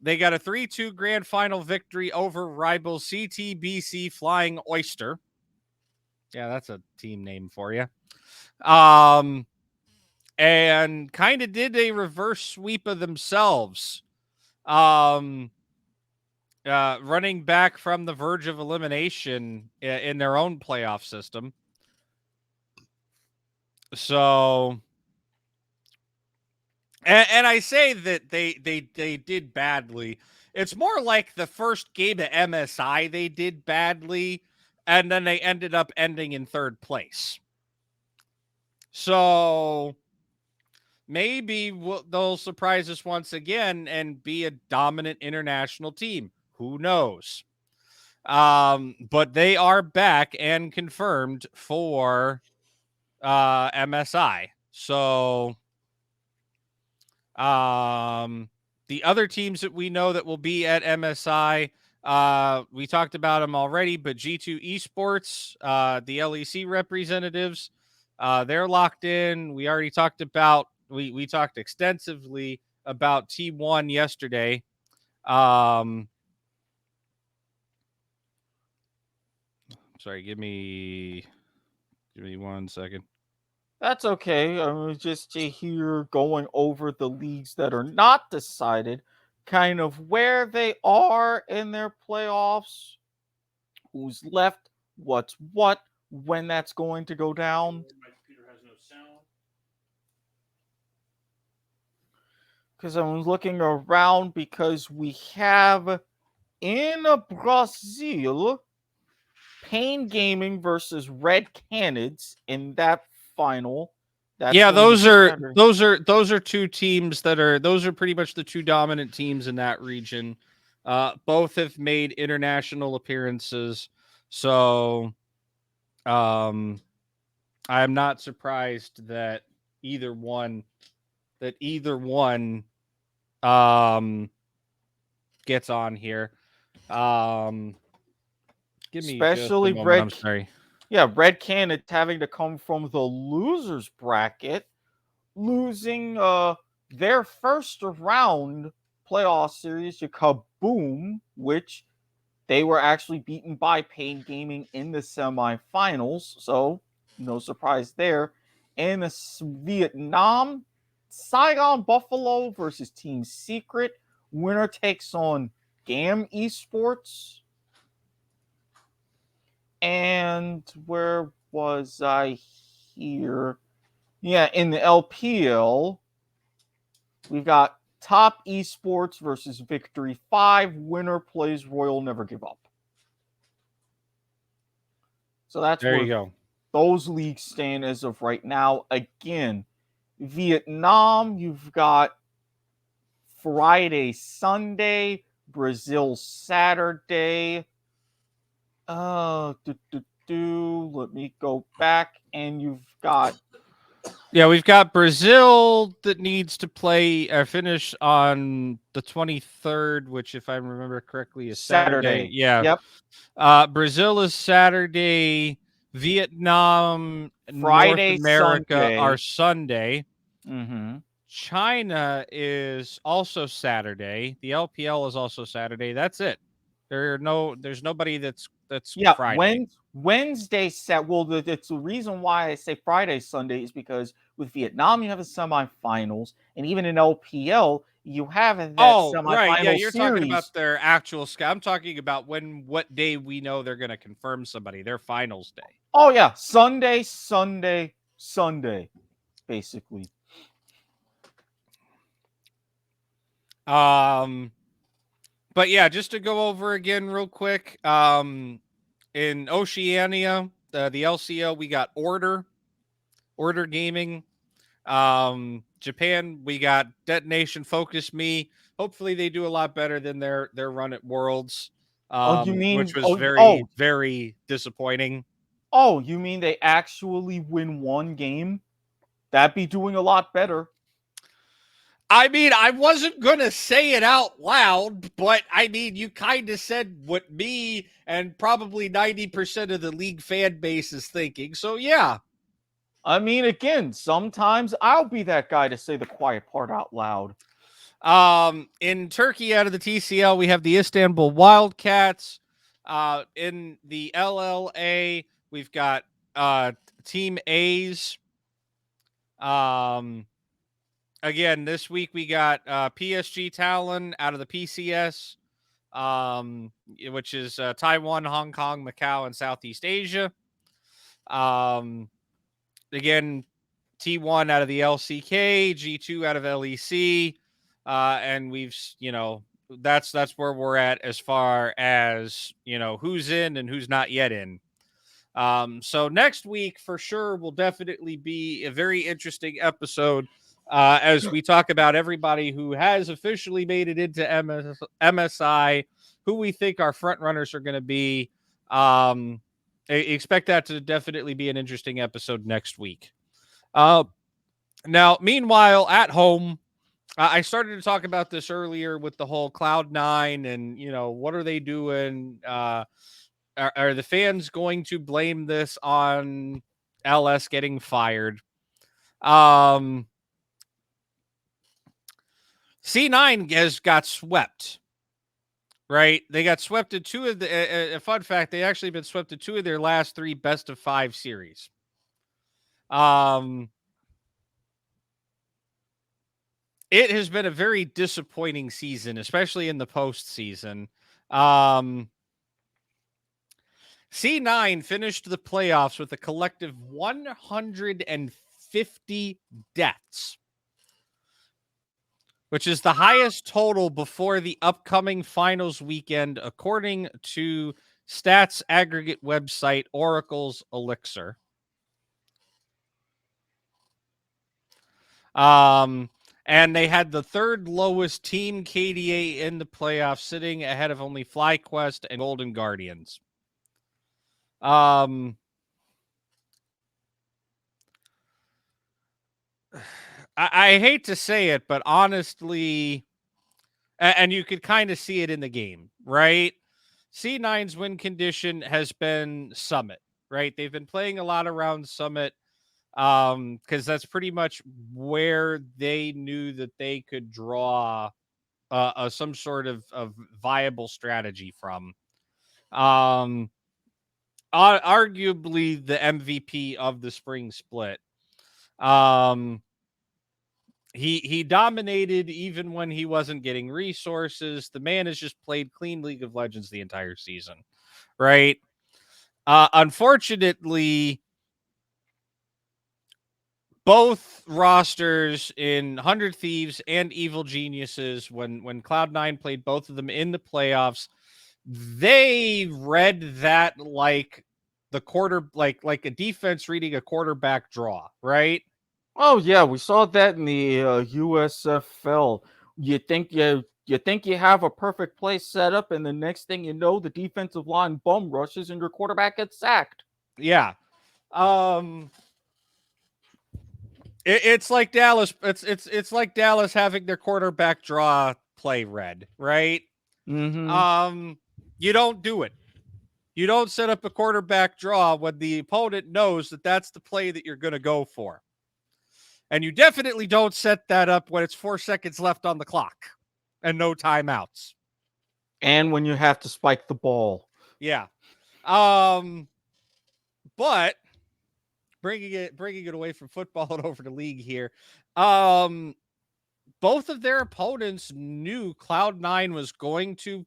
They got a 3-2 grand final victory over rival CTBC Flying Oyster. Yeah, that's a team name for you. And kind of did a reverse sweep of themselves. Running back from the verge of elimination in their own playoff system. So, and I say that they did badly. It's more like the first game at MSI they did badly, and then they ended up ending in third place. So maybe they'll surprise us once again and be a dominant international team. Who knows? But they are back and confirmed for MSI. So the other teams that we know that will be at MSI, we talked about them already, but G2 Esports, the LEC representatives, they're locked in. We already talked about, we talked extensively about T1 yesterday. Sorry, give me 1 second. That's okay. I was just here going over the leagues that are not decided, kind of where they are in their playoffs, who's left, what's what, when that's going to go down. My computer has no sound. Because I was looking around because we have in Brazil Pain Gaming versus Red Canids in that final. That's those are two teams those are pretty much the two dominant teams in that region. Both have made international appearances, so I'm not surprised that either one gets on here. Give me especially just a moment. I'm sorry. Yeah, Red Canids having to come from the losers bracket, losing their first round playoff series to Kaboom, which they were actually beaten by Pain Gaming in the semifinals, so no surprise there. And the Vietnam, Saigon Buffalo versus Team Secret. Winner takes on GAM Esports. And where was I here? Yeah, in the LPL, we've got Top Esports versus Victory 5. Winner plays Royal Never Give Up. So that's there where you go. Those leagues stand as of right now. Again, Vietnam, you've got Friday, Sunday, Brazil, Saturday. Let me go back, and you've got Yeah, we've got Brazil that needs to play finish on the 23rd, which, if I remember correctly, is Saturday. Yeah. Yep. Brazil is Saturday. Vietnam, North Friday, America Sunday. are Sunday. Mm-hmm. China is also Saturday. The LPL is also Saturday. That's it. There's nobody that's Yeah, Friday. Wednesday set. Well, it's the reason why I say Friday, Sunday is because with Vietnam you have the semifinals, and even in LPL you have that Oh, right. Yeah, semifinal you're talking about series. their actual I'm talking about what day we know they're going to confirm somebody, their finals day. Oh yeah, Sunday, Sunday, Sunday, basically. But yeah, just to go over again real quick, in Oceania, the LCO, we got Order Gaming. Japan, we got Detonation Focus Me. Hopefully they do a lot better than their run at Worlds. Oh, you Which mean was oh, very disappointing. oh, you mean they actually win one game? That'd be doing a lot better. I mean, I wasn't going to say it out loud, but I mean, you kind of said what me and probably 90% of the league fan base is thinking. So, yeah. I mean, again, sometimes I'll be that guy to say the quiet part out loud. In Turkey, out of the TCL, we have the Istanbul Wildcats. In the LLA, we've got Team A's. Again, this week we got PSG Talon out of the PCS, which is Taiwan, Hong Kong, Macau, and Southeast Asia. Again, T1 out of the LCK, G2 out of LEC, and we've that's where we're at as far as who's in and who's not yet in. So next week for sure will definitely be a very interesting episode as we talk about everybody who has officially made it into MSI, who we think our front runners are going to be. Expect that to definitely be an interesting episode next week. Now, meanwhile, at home, I started to talk about this earlier with the whole Cloud9 and, what are they doing? Are the fans going to blame this on LS getting fired? C9 has got swept, right? They got swept in two of the, a fun fact, they actually been swept in two of their last three best of 5 series. It has been a very disappointing season, especially in the postseason. C9 finished the playoffs with a collective 150 deaths, which is the highest total before the upcoming finals weekend, according to stats aggregate website Oracle's Elixir. And they had the third lowest team KDA in the playoffs, sitting ahead of only FlyQuest and Golden Guardians. I hate to say it, but honestly, and you could kind of see it in the game, right? C9's win condition has been Summit, right? They've been playing a lot around Summit because that's pretty much where they knew that they could draw some sort of viable strategy from. Arguably the MVP of the spring split. He dominated even when he wasn't getting resources. The man has just played clean League of Legends the entire season, right? Unfortunately, both rosters in 100 Thieves and Evil Geniuses, when Cloud9 played both of them in the playoffs, they read that like the like a defense reading a quarterback draw, right? Oh yeah, we saw that in the USFL. You think you have a perfect play set up, and the next thing you know, the defensive line bum rushes and your quarterback gets sacked. Yeah. It's like Dallas. It's like Dallas having their quarterback draw play read, right? Mm-hmm. You don't do it. You don't set up a quarterback draw when the opponent knows that that's the play that you're going to go for. And you definitely don't set that up when it's 4 seconds left on the clock and no timeouts. And when you have to spike the ball. Yeah. But bringing it away from football and over to league here. Both of their opponents knew Cloud9 was going to,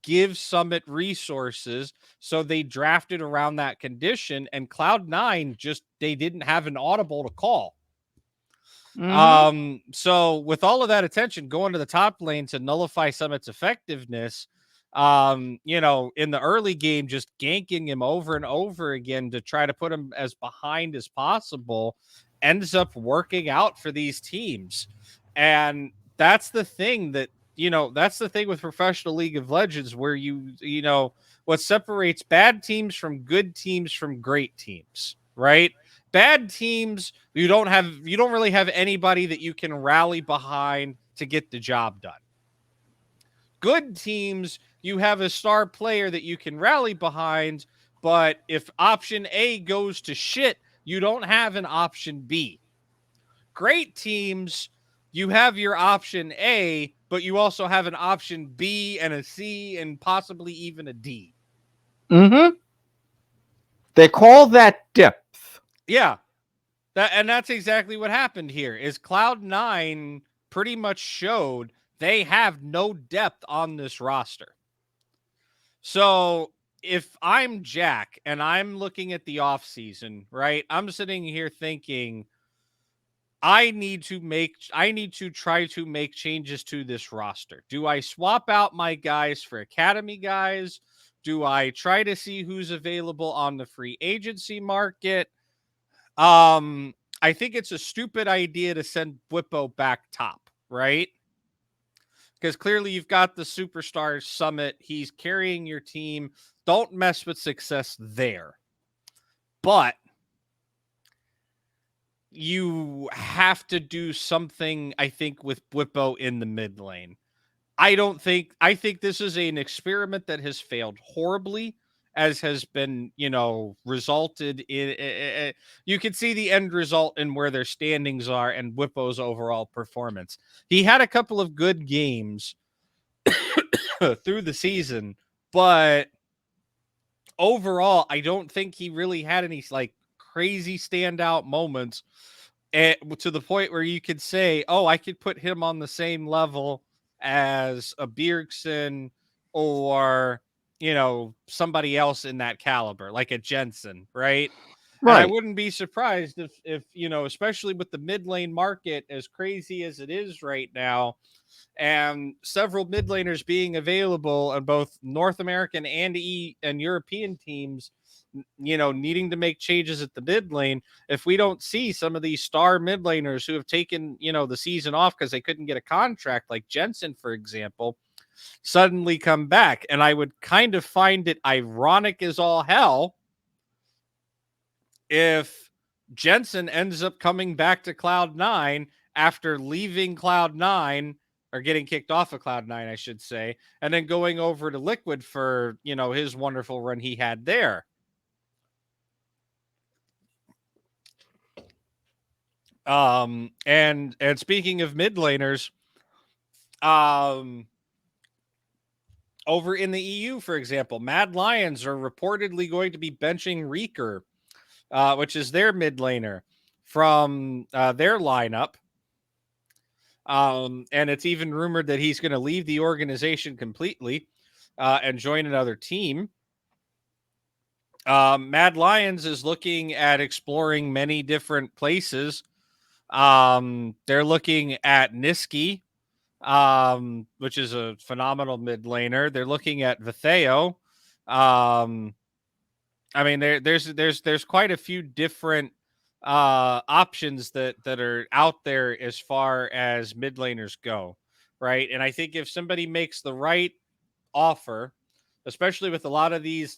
give Summit resources, so they drafted around that condition, and Cloud9 they didn't have an audible to call. So with all of that attention going to the top lane to nullify Summit's effectiveness, in the early game, just ganking him over and over again to try to put him as behind as possible ends up working out for these teams. And that's the thing that's the thing with professional League of Legends, where what separates bad teams from good teams from great teams, right? Bad teams, you don't really have anybody that you can rally behind to get the job done. Good teams, you have a star player that you can rally behind, but if option A goes to shit, you don't have an option B. Great teams, you have your option A, but you also have an option B and a C and possibly even a D. Mm-hmm. They call that depth. Yeah. That's exactly what happened here. Is Cloud9 pretty much showed they have no depth on this roster. So if I'm Jack and I'm looking at the offseason, right, I'm sitting here thinking, I need to try to make changes to this roster. Do I swap out my guys for academy guys? Do I try to see who's available on the free agency market? I think it's a stupid idea to send Bwipo back top, right? Because clearly you've got the superstar Summit. He's carrying your team. Don't mess with success there. But you have to do something, I think, with Bwipo in the mid lane. I think this is an experiment that has failed horribly, as has been, resulted in. You can see the end result in where their standings are and Bwipo's overall performance. He had a couple of good games through the season, but overall, I don't think he really had any crazy standout moments to the point where you could say, oh, I could put him on the same level as a Bjergsen or, somebody else in that caliber, like a Jensen, right? Right. And I wouldn't be surprised if especially with the mid lane market as crazy as it is right now, and several mid laners being available on both North American and European teams, needing to make changes at the mid lane. If we don't see some of these star mid laners who have taken, the season off because they couldn't get a contract, like Jensen, for example, suddenly come back. And I would kind of find it ironic as all hell if Jensen ends up coming back to Cloud9 after leaving Cloud9, or getting kicked off of Cloud9, I should say, and then going over to Liquid for, his wonderful run he had there. And speaking of mid laners, over in the EU, for example, Mad Lions are reportedly going to be benching Reeker, which is their mid laner, from their lineup. And it's even rumored that he's going to leave the organization completely and join another team. Mad Lions is looking at exploring many different places. They're looking at Niski, which is a phenomenal mid laner. They're looking at Vitheo. I mean, there's quite a few different options that are out there as far as mid laners go, right? And I think if somebody makes the right offer, especially with a lot of these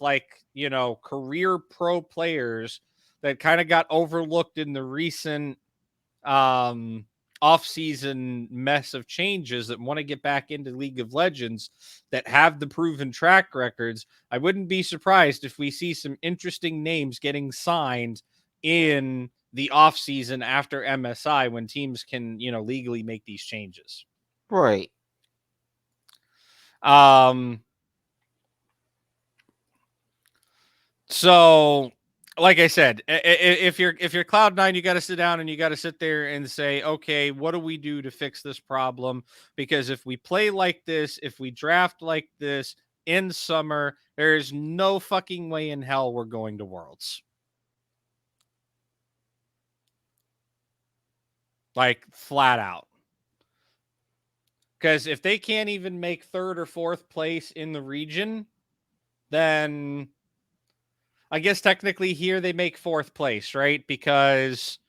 career pro players that kind of got overlooked in the recent off-season mess of changes that want to get back into League of Legends that have the proven track records. I wouldn't be surprised if we see some interesting names getting signed in the off-season after MSI when teams can, legally make these changes. Right. So like I said, if you're Cloud9, you got to sit down and you got to sit there and say, okay, what do we do to fix this problem? Because if we play like this, if we draft like this in summer, there is no fucking way in hell we're going to Worlds. Like, flat out. Because if they can't even make third or fourth place in the region, then I guess technically here they make fourth place, right? Because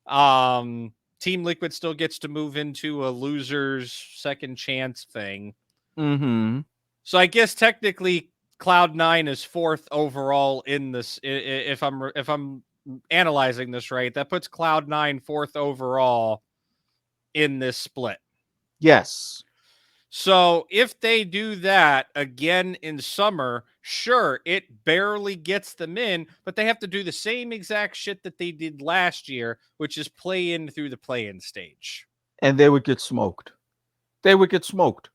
Team Liquid still gets to move into a loser's second chance thing. Mm-hmm. So I guess technically Cloud9 is fourth overall in this. If I'm analyzing this right, that puts Cloud9 fourth overall in this split. Yes. So if they do that again in summer, sure, it barely gets them in, but they have to do the same exact shit that they did last year, which is play in through the play-in stage. And they would get smoked. They would get smoked.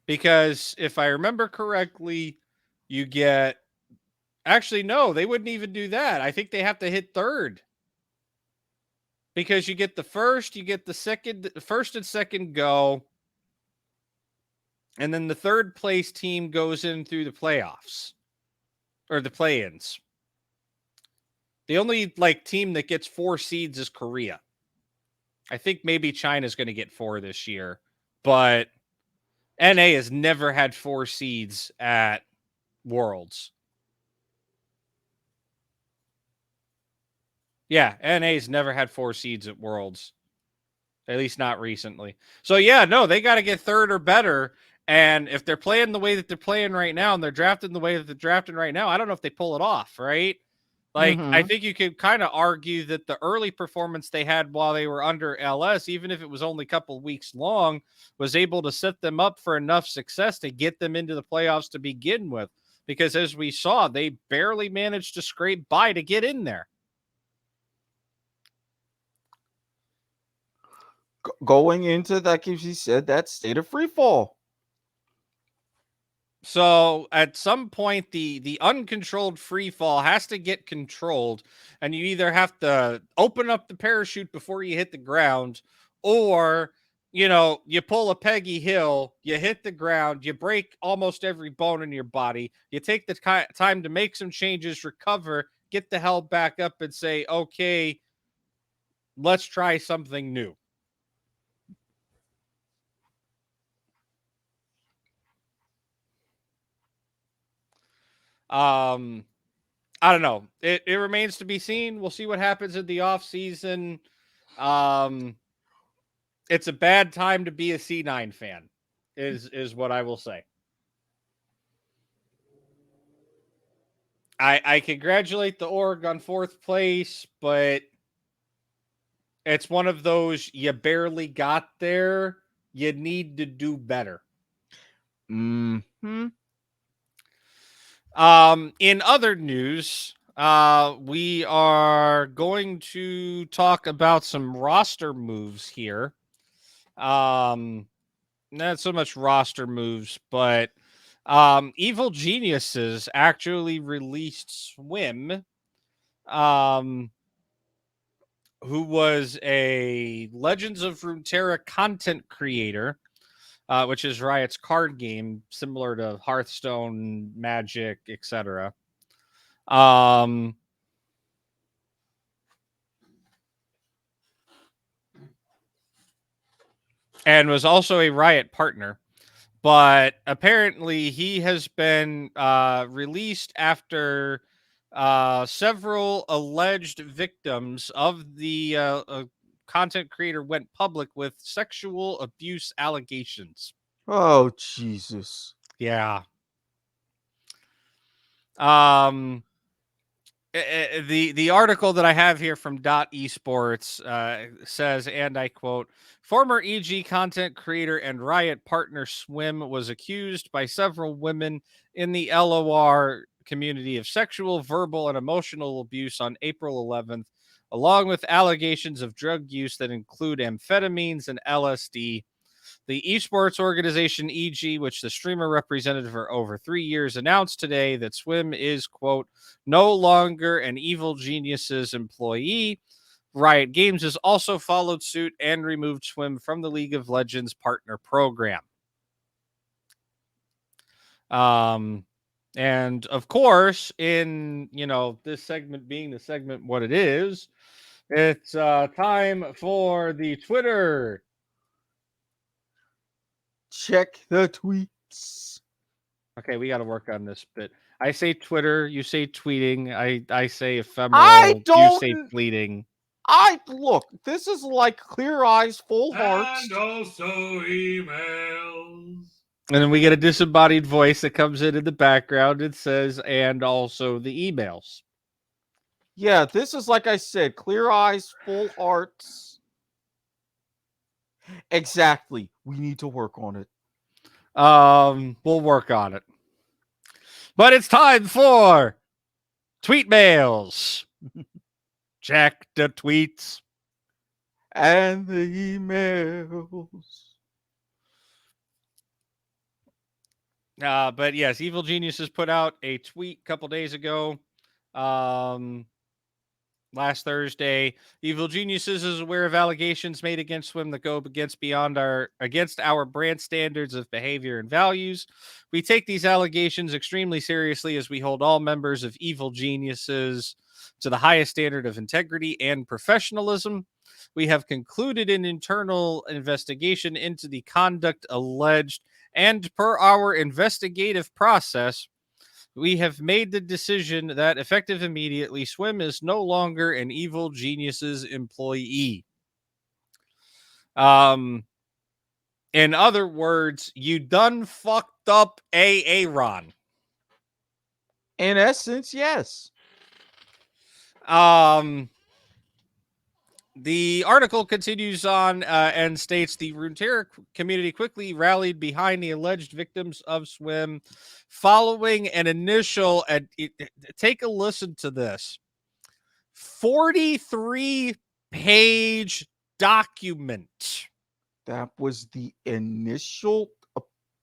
Because if I remember correctly, you get... Actually, no, they wouldn't even do that. I think they have to hit third. Because you get the first, you get the second, first and second go, and then the third place team goes in through the playoffs or the play-ins. The only team that gets 4 seeds is Korea. I think maybe China's going to get 4 this year, but NA has never had 4 seeds at Worlds. Yeah, NA's never had 4 seeds at Worlds. At least not recently. So, yeah, no, they got to get third or better. And if they're playing the way that they're playing right now and they're drafting the way that they're drafting right now, I don't know if they pull it off, right? I think you could kind of argue that the early performance they had while they were under LS, even if it was only a couple weeks long, was able to set them up for enough success to get them into the playoffs to begin with. Because as we saw, they barely managed to scrape by to get in there. Going into that, as you said, that state of free fall. So at some point, the uncontrolled free fall has to get controlled, and you either have to open up the parachute before you hit the ground, or you pull a Peggy Hill, you hit the ground, you break almost every bone in your body, you take the time to make some changes, recover, get the hell back up, and say, okay, let's try something new. I don't know. It remains to be seen. We'll see what happens in the off season. It's a bad time to be a C9 fan, is what I will say. I congratulate the org on 4th place, but it's one of those you barely got there. You need to do better. Mm-hmm. In other news, we are going to talk about some roster moves here. Not so much roster moves, but Evil Geniuses actually released Swim, who was a Legends of Runeterra content creator, which is Riot's card game, similar to Hearthstone, Magic, etc. And was also a Riot partner. But apparently he has been released after several alleged victims of the content creator went public with sexual abuse allegations. Oh, Jesus. Yeah. The article that I have here from Esports says, and I quote, former EG content creator and Riot partner Swim was accused by several women in the LOR community of sexual, verbal, and emotional abuse on April 11th, along with allegations of drug use that include amphetamines and LSD. The esports organization EG, which the streamer represented for over 3 years, announced today that Swim is, quote, no longer an Evil Geniuses employee. Riot Games has also followed suit and removed Swim from the League of Legends partner program. And of course, in, this segment being the segment what it is, it's time for the Twitter. Check the tweets. Okay, we got to work on this bit. I say Twitter, you say tweeting. I say ephemeral, I don't. you say fleeting. Look, this is like Clear Eyes, Full Hearts. And also emails. And then we get a disembodied voice that comes in the background and says, and also the emails. Yeah, this is like I said, Clear Eyes, Full Hearts. Exactly. We need to work on it. We'll work on it. But it's time for tweet mails. Check the tweets. And the emails. But yes, Evil Geniuses put out a tweet a couple days ago. Last Thursday, Evil Geniuses is aware of allegations made against Swim that go against our brand standards of behavior and values. We take these allegations extremely seriously as we hold all members of Evil Geniuses to the highest standard of integrity and professionalism. We have concluded an internal investigation into the conduct alleged, and per our investigative process, we have made the decision that effective immediately, Swim is no longer an Evil Geniuses employee. In other words, you done fucked up Aaron. In essence, yes. The article continues on and states the Runeterra community quickly rallied behind the alleged victims of Swim following an initial, take a listen to this, 43-page document. That was the initial.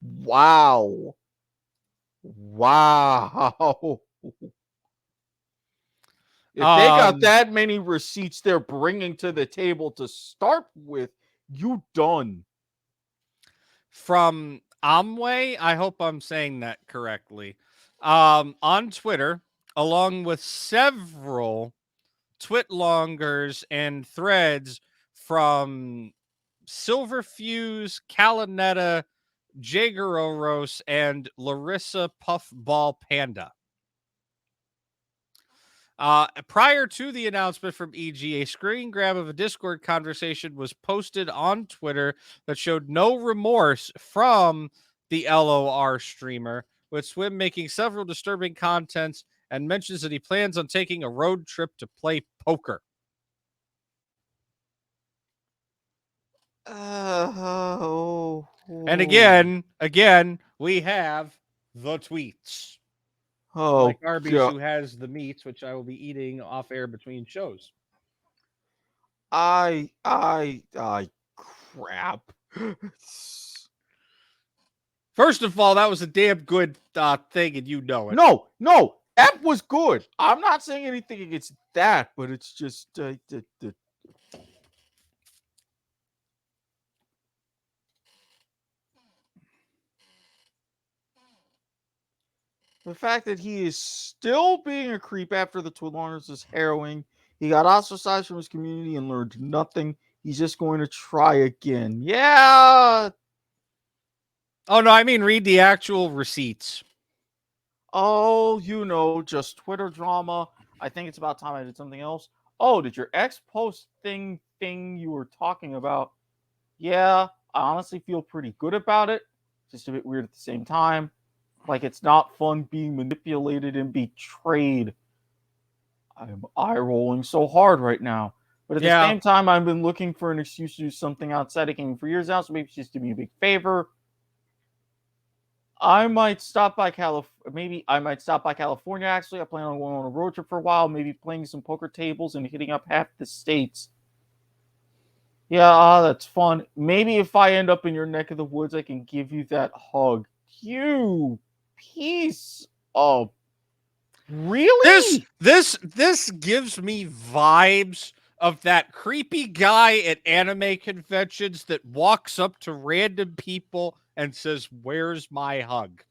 Wow. If they got that many receipts they're bringing to the table to start with, you done. From Amway, I hope I'm saying that correctly, on Twitter, along with several twitlongers and threads from Silverfuse, Calinetta, Jageroros, and Larissa Puffball Panda. Prior to the announcement from EG, a screen grab of a Discord conversation was posted on Twitter that showed no remorse from the LOR streamer, with Swim making several disturbing contents and mentions that he plans on taking a road trip to play poker. And again, we have the tweets. Oh, like Arby's, God. who has the meats, which I will be eating off air between shows. Crap. First of all, that was a damn good thing, and you know it. No, that was good. I'm not saying anything against that, but it's just the fact that he is still being a creep after the Twilongers is harrowing. He got ostracized from his community and learned nothing. He's just going to try again. Yeah. Oh, no, I mean read the actual receipts. Oh, just Twitter drama. I think it's about time I did something else. Oh, did your ex post thing you were talking about? Yeah, I honestly feel pretty good about it. Just a bit weird at the same time. Like, it's not fun being manipulated and betrayed. I'm eye-rolling so hard right now. But at the Yeah. same time, I've been looking for an excuse to do something outside of gaming for years now, so maybe it's just do me a big favor. I might stop by California. Actually, I plan on going on a road trip for a while, maybe playing some poker tables and hitting up half the states. Yeah, that's fun. Maybe if I end up in your neck of the woods, I can give you that hug. You piece of really? This gives me vibes of that creepy guy at anime conventions that walks up to random people and says, "Where's my hug?"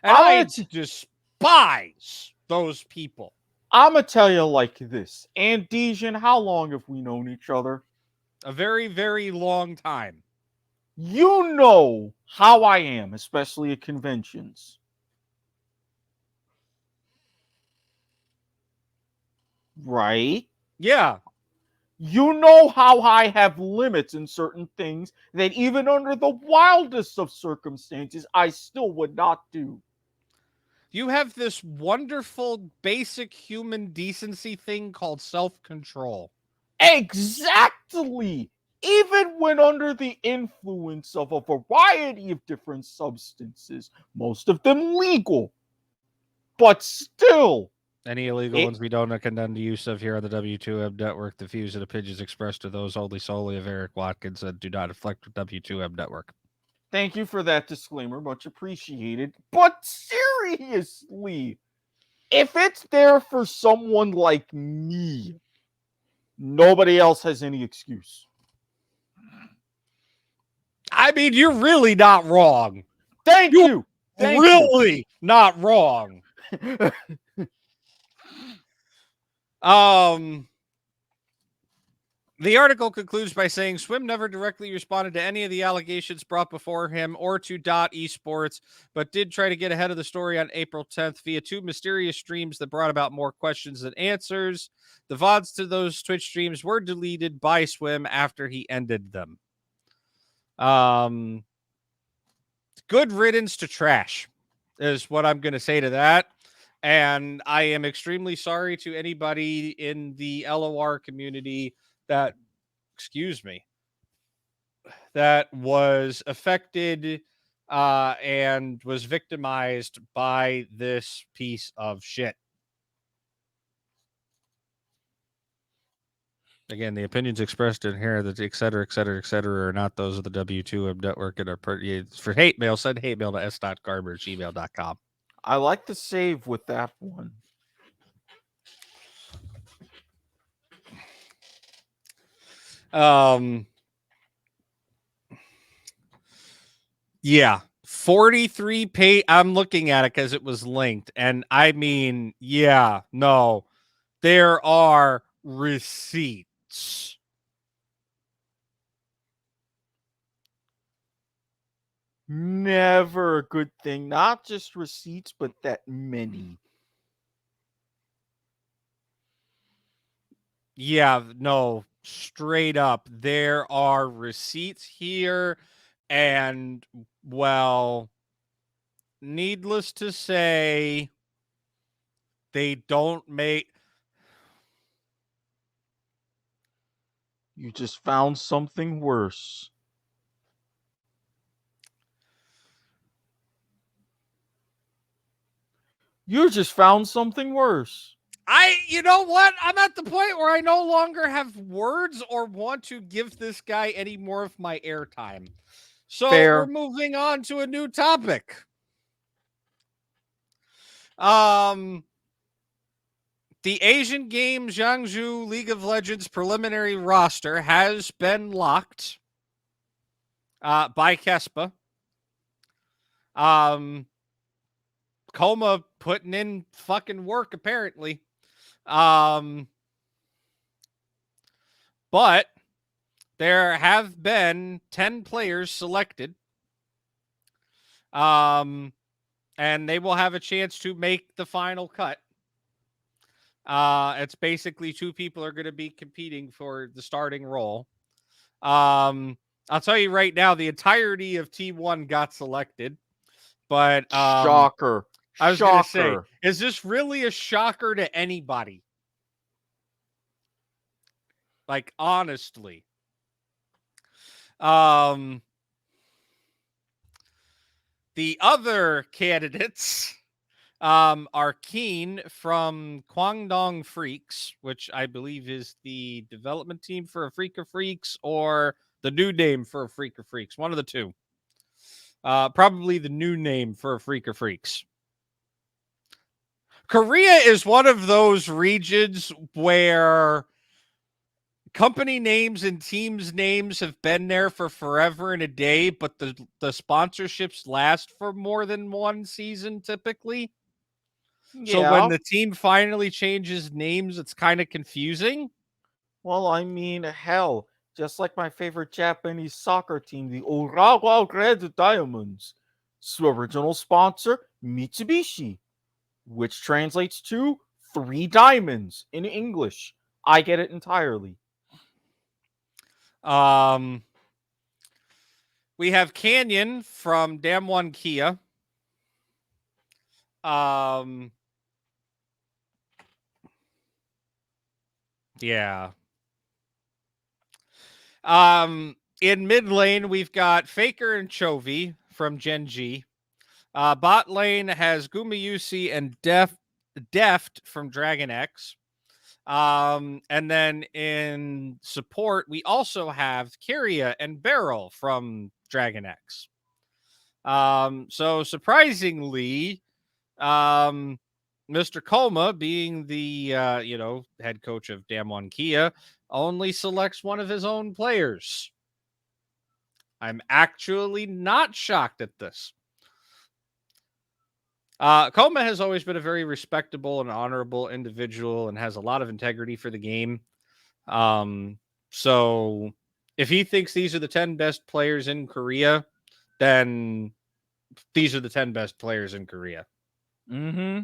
And I despise those people. I'm gonna tell you like this, Andesian. How long have we known each other? A very, very long time. You know how I am, especially at conventions. Right? Yeah. You know how I have limits in certain things that even under the wildest of circumstances, I still would not do. You have this wonderful basic human decency thing called self-control. Exactly! Even when under the influence of a variety of different substances, most of them legal, but still. Any illegal ones we don't condemn the use of here on the W2M network. The views and opinions expressed are those only solely of Eric Watkins and do not reflect the W2M network. Thank you for that disclaimer, much appreciated. But seriously, if it's there for someone like me, nobody else has any excuse. I mean, you're really not wrong. Thank you. Really not wrong. The article concludes by saying Swim never directly responded to any of the allegations brought before him or to Dot Esports, but did try to get ahead of the story on April 10th via two mysterious streams that brought about more questions than answers. The VODs to those Twitch streams were deleted by Swim after he ended them. Good riddance to trash is what I'm going to say to that. And I am extremely sorry to anybody in the LOR community that, that was affected and was victimized by this piece of shit. Again, the opinions expressed in here, that et cetera, are not those of the W2M network and are for hate mail. Send hate mail to s.garber@gmail.com. I like the save with that one. Yeah, 43 page. I'm looking at it because it was linked, and I mean, yeah, no, there are receipts. Never a good thing. Not just receipts, but that many. Yeah, no, straight up. There are receipts here. And, well, needless to say, they don't make. You just found something worse. You just found something worse. You know what? I'm at the point where I no longer have words or want to give this guy any more of my airtime. So Fair. We're moving on to a new topic. The Asian Games Jiangsu League of Legends preliminary roster has been locked by Kespa. Coma putting in fucking work, apparently. But there have been 10 players selected. And they will have a chance to make the final cut. It's basically two people are going to be competing for the starting role. I'll tell you right now, the entirety of T1 got selected. But Shocker. I was going to say, Shocker. is this really a shocker to anybody? Like, honestly. The other candidates are Keen from Kwangdong Freaks, which I believe is the development team for Afrika Freaks or the new name for Afrika Freaks. One of the two. Probably the new name for Afrika Freaks. Korea is one of those regions where company names and teams names have been there for forever and a day, but the sponsorships last for more than one season typically. So when the team finally changes names, it's kind of confusing. Well, I mean, hell, just like my favorite Japanese soccer team, the Urawa Red Diamonds. So original sponsor, Mitsubishi, which translates to 3 diamonds in English. I get it entirely. We have Canyon from Damwon Kia. Yeah. In mid lane, we've got Faker and Chovy from Genji. Bot lane has Gumayusi and Deft from Dragon X. And then in support, we also have Kyria and Beryl from Dragon X. So surprisingly, Mr. Koma, being the head coach of Damwon Kia, only selects one of his own players. I'm actually not shocked at this. Koma has always been a very respectable and honorable individual and has a lot of integrity for the game. So if he thinks these are the 10 best players in Korea, then these are the 10 best players in Korea. Mm-hmm.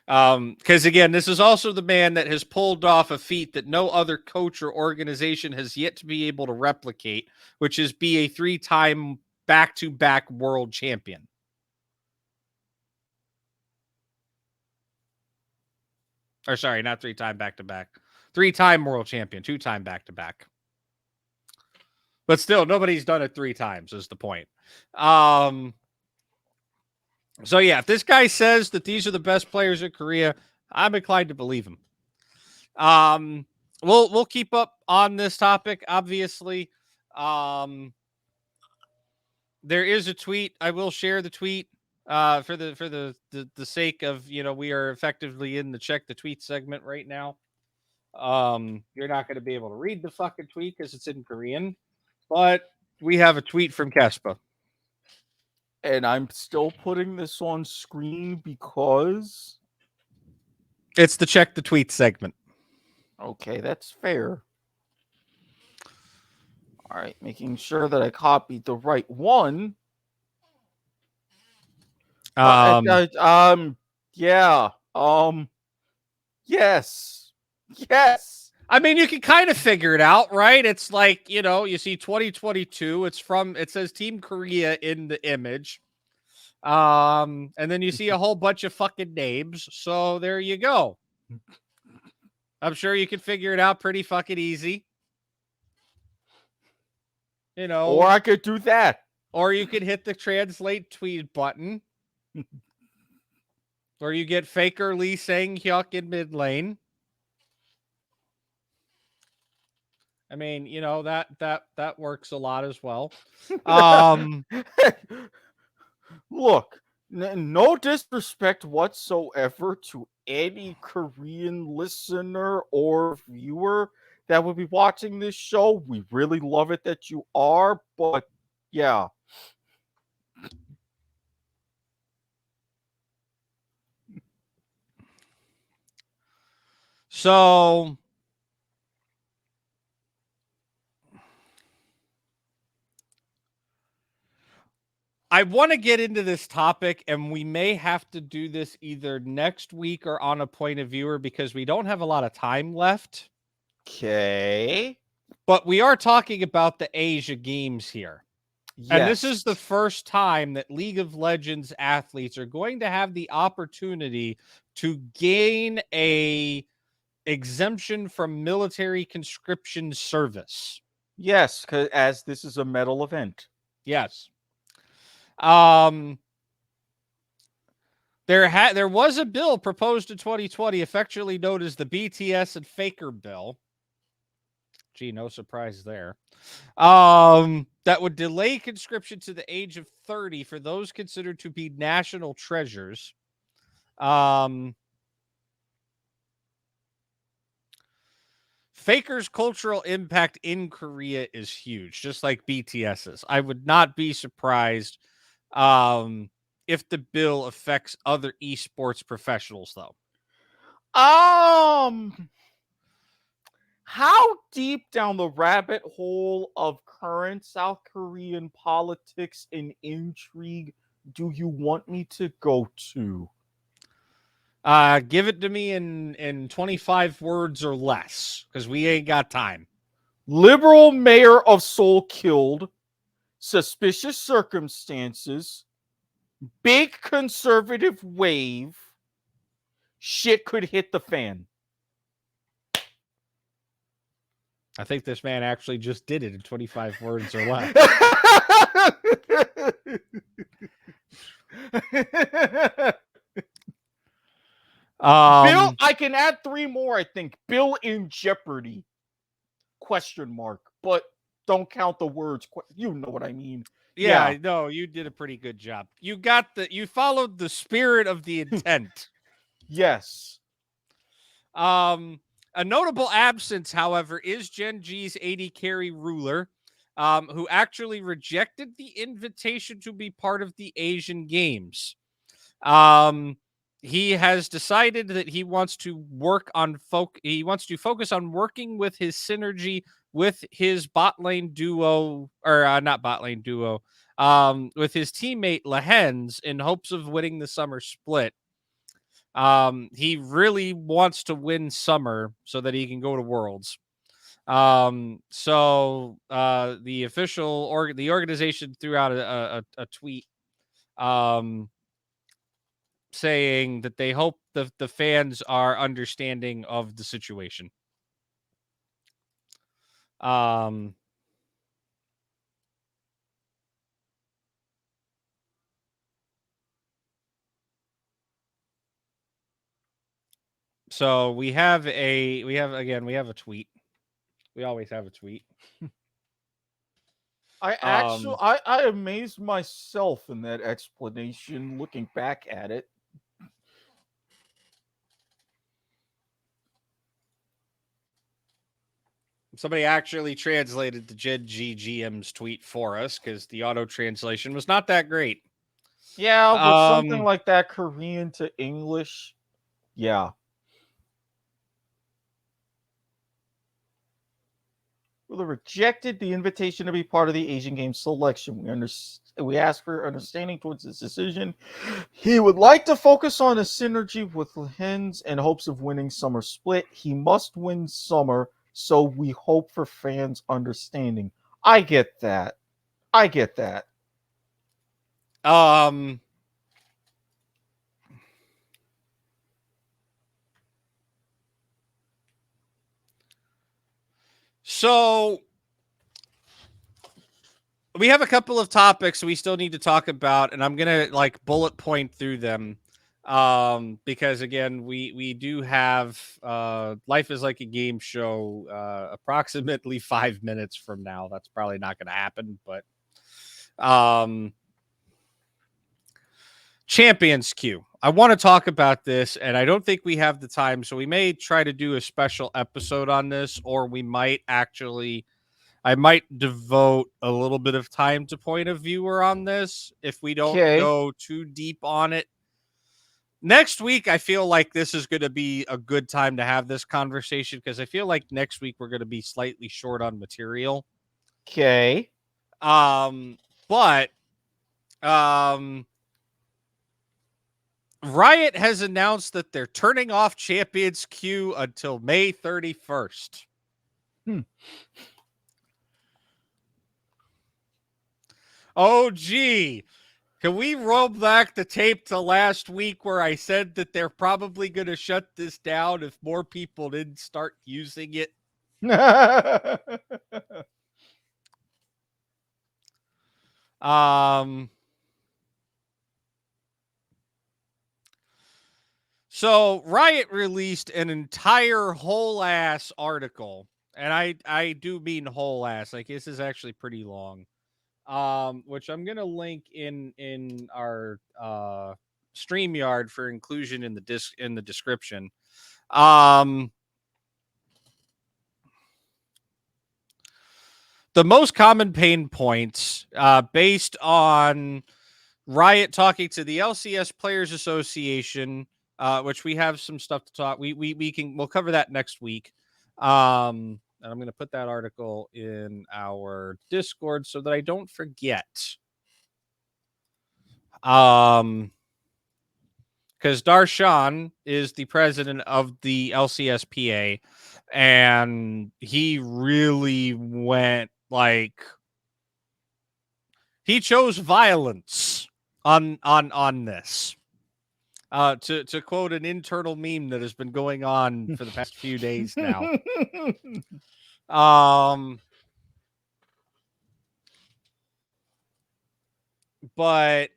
Because again, this is also the man that has pulled off a feat that no other coach or organization has yet to be able to replicate, which is be a 3-time back-to-back world champion. Or sorry, not 3-time back-to-back. 3-time world champion, 2-time back-to-back. But still, nobody's done it 3 times is the point. So yeah, if this guy says that these are the best players in Korea, I'm inclined to believe him. We'll keep up on this topic. Obviously, there is a tweet. I will share the tweet for the sake of we are effectively in the check the tweet segment right now. You're not going to be able to read the fucking tweet because it's in Korean, but we have a tweet from Kespa. And I'm still putting this on screen because it's the check the tweet segment. Okay, that's fair. All right, making sure that I copied the right one. Yes. I mean, you can kind of figure it out, right? It's like, you see 2022. It says Team Korea in the image. And then you see a whole bunch of fucking names. So there you go. I'm sure you can figure it out pretty fucking easy. Or I could do that. Or you could hit the translate tweet button. Or you get Faker Lee Sang Hyuk in mid lane. I mean, that works a lot as well. Look, no disrespect whatsoever to any Korean listener or viewer that would be watching this show. We really love it that you are, but yeah. So I want to get into this topic, and we may have to do this either next week or on a point of viewer because we don't have a lot of time left. Okay. But we are talking about the Asia Games here. And this is the first time that League of Legends athletes are going to have the opportunity to gain a exemption from military conscription service. Yes, as this is a medal event. Yes. There was a bill proposed in 2020, affectionately known as the BTS and Faker bill. Gee, no surprise there. That would delay conscription to the age of 30 for those considered to be national treasures. Faker's cultural impact in Korea is huge, just like BTS's. I would not be surprised if the bill affects other esports professionals, though. How deep down the rabbit hole of current South Korean politics and intrigue do you want me to go to? Give it to me in 25 words or less, because we ain't got time. Liberal mayor of Seoul killed, suspicious circumstances, big conservative wave, shit could hit the fan. I think this man actually just did it in 25 words or less. Bill, I can add 3 more, I think. Bill in jeopardy. Question mark. But don't count the words. You know what I mean. Yeah, no, you did a pretty good job. You followed the spirit of the intent. Yes. A notable absence, however, is Gen G's AD carry ruler, who actually rejected the invitation to be part of the Asian Games. He has decided that he wants to focus on working with his synergy with his bot lane duo, or not bot lane duo, with his teammate Lehens in hopes of winning the summer split. He really wants to win summer so that he can go to Worlds. So the organization threw out a tweet saying that they hope the fans are understanding of the situation. So we have a tweet. We always have a tweet. I amazed myself in that explanation looking back at it. Somebody actually translated the Gen G GM's tweet for us because the auto translation was not that great. Yeah, with something like that, Korean to English. Yeah. Well, rejected the invitation to be part of the Asian Games selection. We asked for understanding towards this decision. He would like to focus on a synergy with Hens in hopes of winning summer split. He must win summer, so we hope for fans' understanding. I get that. So we have a couple of topics we still need to talk about, and I'm gonna bullet point through them. Because again, we do have Life is Like a Game show approximately 5 minutes from now. That's probably not gonna happen, but Champions Queue. I want to talk about this, and I don't think we have the time, so we may try to do a special episode on this, or we might I might devote a little bit of time to point of viewer on this if we don't go too deep on it. Next week, I feel like this is going to be a good time to have this conversation because I feel like next week we're going to be slightly short on material. Okay. But Riot has announced that they're turning off Champions Queue until May 31st. Oh, gee. Can we roll back the tape to last week where I said that they're probably going to shut this down if more people didn't start using it? So Riot released an entire whole ass article, and I do mean whole ass. Like, this is actually pretty long. Which I'm gonna link in our StreamYard for inclusion in the description. The most common pain points, based on Riot talking to the LCS Players Association, which we have some stuff to talk. We'll cover that next week. And I'm going to put that article in our Discord so that I don't forget. Because Darshan is the president of the LCSPA, and he really went like he chose violence on this. To quote an internal meme that has been going on for the past few days now. But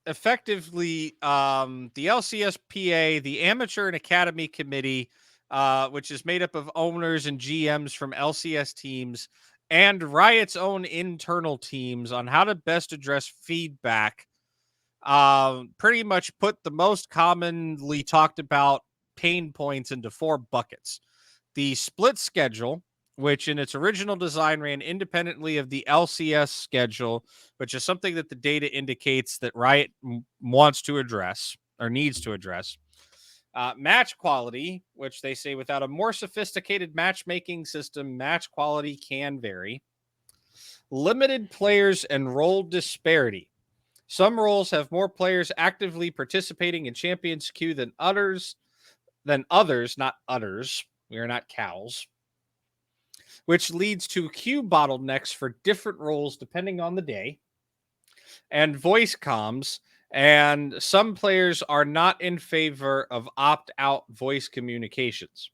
effectively, the LCSPA, the Amateur and Academy Committee, which is made up of owners and GMs from LCS teams and Riot's own internal teams on how to best address feedback, pretty much put the most commonly talked about pain points into 4 buckets. The split schedule, which in its original design ran independently of the LCS schedule, which is something that the data indicates that Riot wants to address or needs to address. Match quality, which they say without a more sophisticated matchmaking system, match quality can vary. Limited players and role disparity. Some roles have more players actively participating in Champions Queue than others, not udders. We are not cows. Which leads to queue bottlenecks for different roles depending on the day. And voice comms. And some players are not in favor of opt-out voice communications.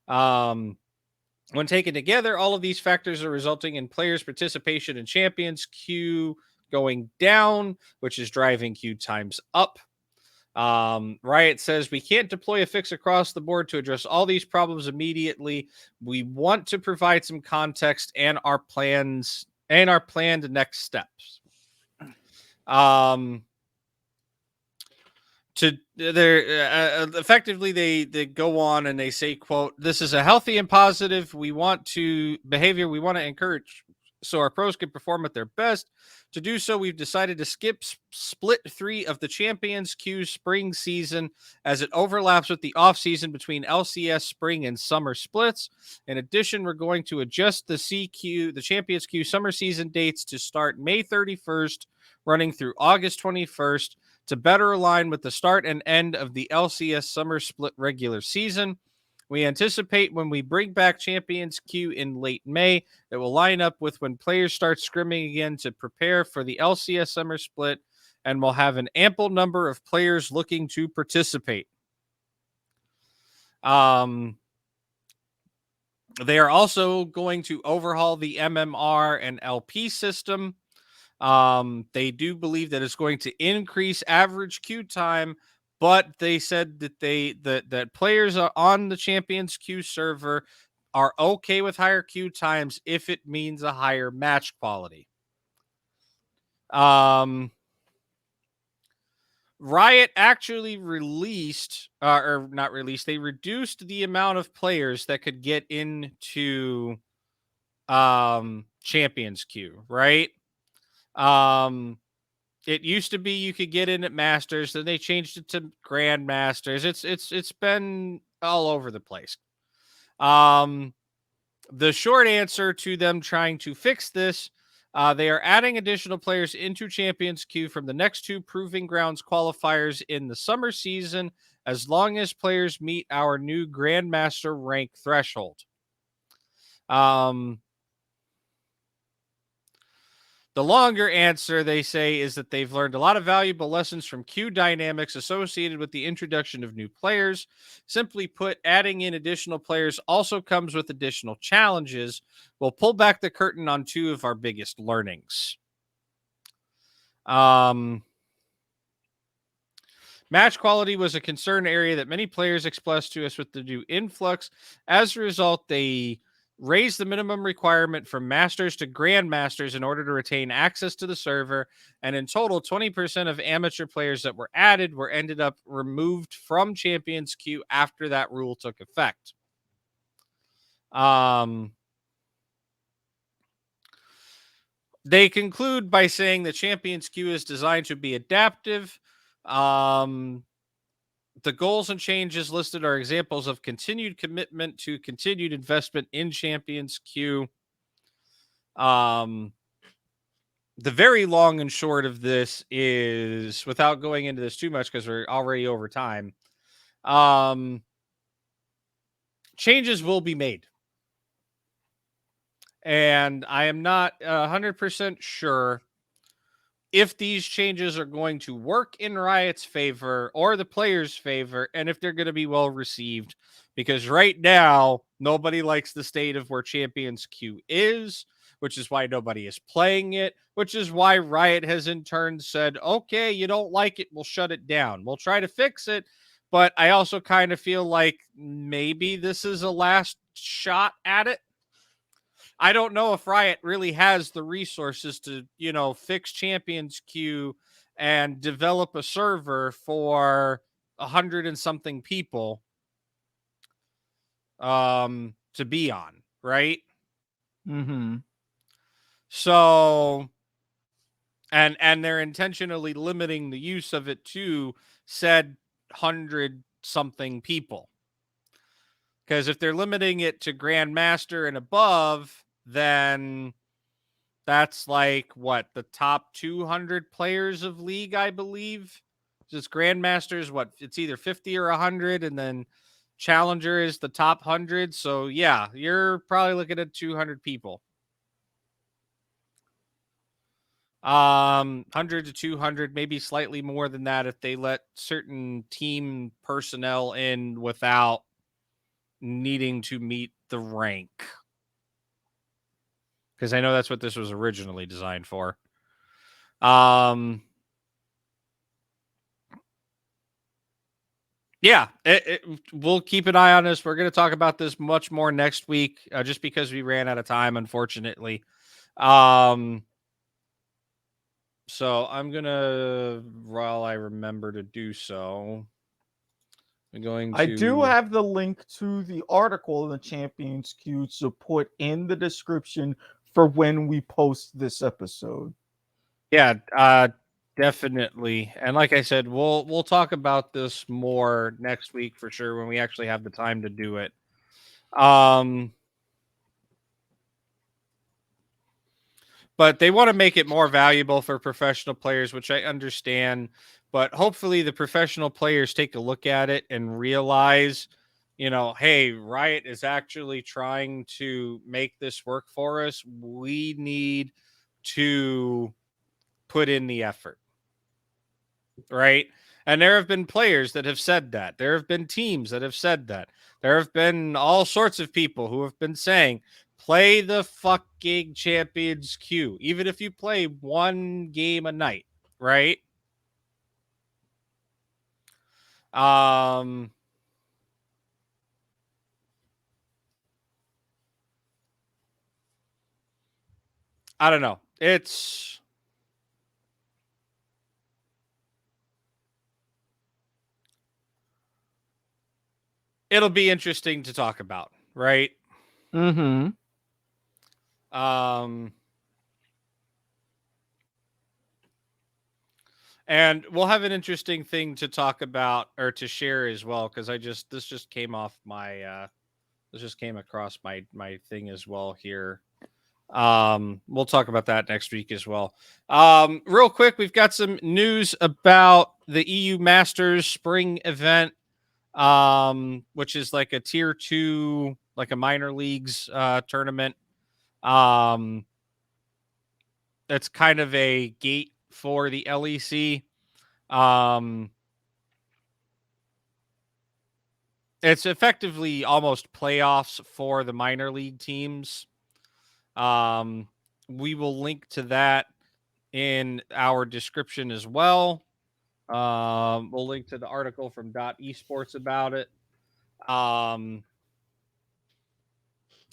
When taken together, all of these factors are resulting in players' participation in Champions Queue going down, which is driving queue times up. Riot says we can't deploy a fix across the board to address all these problems immediately. We want to provide some context and our plans and our planned next steps. Effectively they go on and they say, quote, "This is a healthy and positive we want to encourage so our pros can perform at their best. To do so, we've decided to skip split 3 of the Champions Queue spring season as it overlaps with the off season between LCS spring and summer splits. In addition, we're going to adjust the Champions Queue summer season dates to start May 31st, running through August 21st to better align with the start and end of the LCS summer split regular season. We anticipate when we bring back Champions Queue in late May, it will line up with when players start scrimming again to prepare for the LCS summer split, and we'll have an ample number of players looking to participate." They are also going to overhaul the MMR and LP system. They do believe that it's going to increase average queue time, but they said that that players are on the Champions Queue server are okay with higher queue times if it means a higher match quality. Riot actually released, or not released, they reduced the amount of players that could get into Champions Queue, right? It used to be you could get in at Masters, then they changed it to Grandmasters. It's been all over the place. The short answer to them trying to fix this, they are adding additional players into Champions Queue from the next 2 Proving Grounds qualifiers in the summer season, as long as players meet our new Grandmaster rank threshold. The longer answer, they say, is that they've learned a lot of valuable lessons from queue dynamics associated with the introduction of new players. Simply put, adding in additional players also comes with additional challenges. We'll pull back the curtain on two of our biggest learnings. Match quality was a concern area that many players expressed to us with the new influx. As a result, they raised the minimum requirement from masters to grandmasters in order to retain access to the server. And in total, 20% of amateur players that were added were ended up removed from Champions Queue after that rule took effect. They conclude by saying the Champions Queue is designed to be adaptive. The goals and changes listed are examples of continued commitment to continued investment in Champions Queue. The very long and short of this is, without going into this too much because we're already over time, changes will be made. And I am not 100% sure if these changes are going to work in Riot's favor or the players' favor, and if they're going to be well received. Because right now, nobody likes the state of where Champions Queue is, which is why nobody is playing it, which is why Riot has in turn said, okay, you don't like it, we'll shut it down. We'll try to fix it, but I also kind of feel like maybe this is a last shot at it. I don't know if Riot really has the resources to, fix Champions Queue and develop a server for 100 and something people to be on, right? Mm-hmm. So, and they're intentionally limiting the use of it to said 100 something people. Because if they're limiting it to Grandmaster and above, then that's like what, the top 200 players of League, I believe. Just Grandmasters, what, it's either 50 or 100, and then Challenger is the top 100. So yeah, you're probably looking at 200 people. 100 to 200, maybe slightly more than that if they let certain team personnel in without needing to meet the rank. Because I know that's what this was originally designed for. Yeah, we'll keep an eye on this. We're going to talk about this much more next week, just because we ran out of time, unfortunately. So I'm going to, while I remember to do so, I'm going to... I do have the link to the article in the Champions Queue to put in the description for when we post this episode. Yeah, definitely. And like I said, we'll talk about this more next week for sure when we actually have the time to do it. But they want to make it more valuable for professional players, which I understand. But hopefully the professional players take a look at it and realize, hey, Riot is actually trying to make this work for us. We need to put in the effort. Right? And there have been players that have said that. There have been teams that have said that. There have been all sorts of people who have been saying, play the fucking Champions Queue, even if you play one game a night, right? I don't know. It'll be interesting to talk about, right? Mm-hmm. And we'll have an interesting thing to talk about or to share as well, because this just came off my this just came across my thing as well here. We'll talk about that next week as well. Real quick, we've got some news about the EU Masters spring event, which is like a tier 2, like a minor leagues tournament. that's kind of a gate for the LEC. It's effectively almost playoffs for the minor league teams. We will link to that in our description as well. We'll link to the article from .esports about it.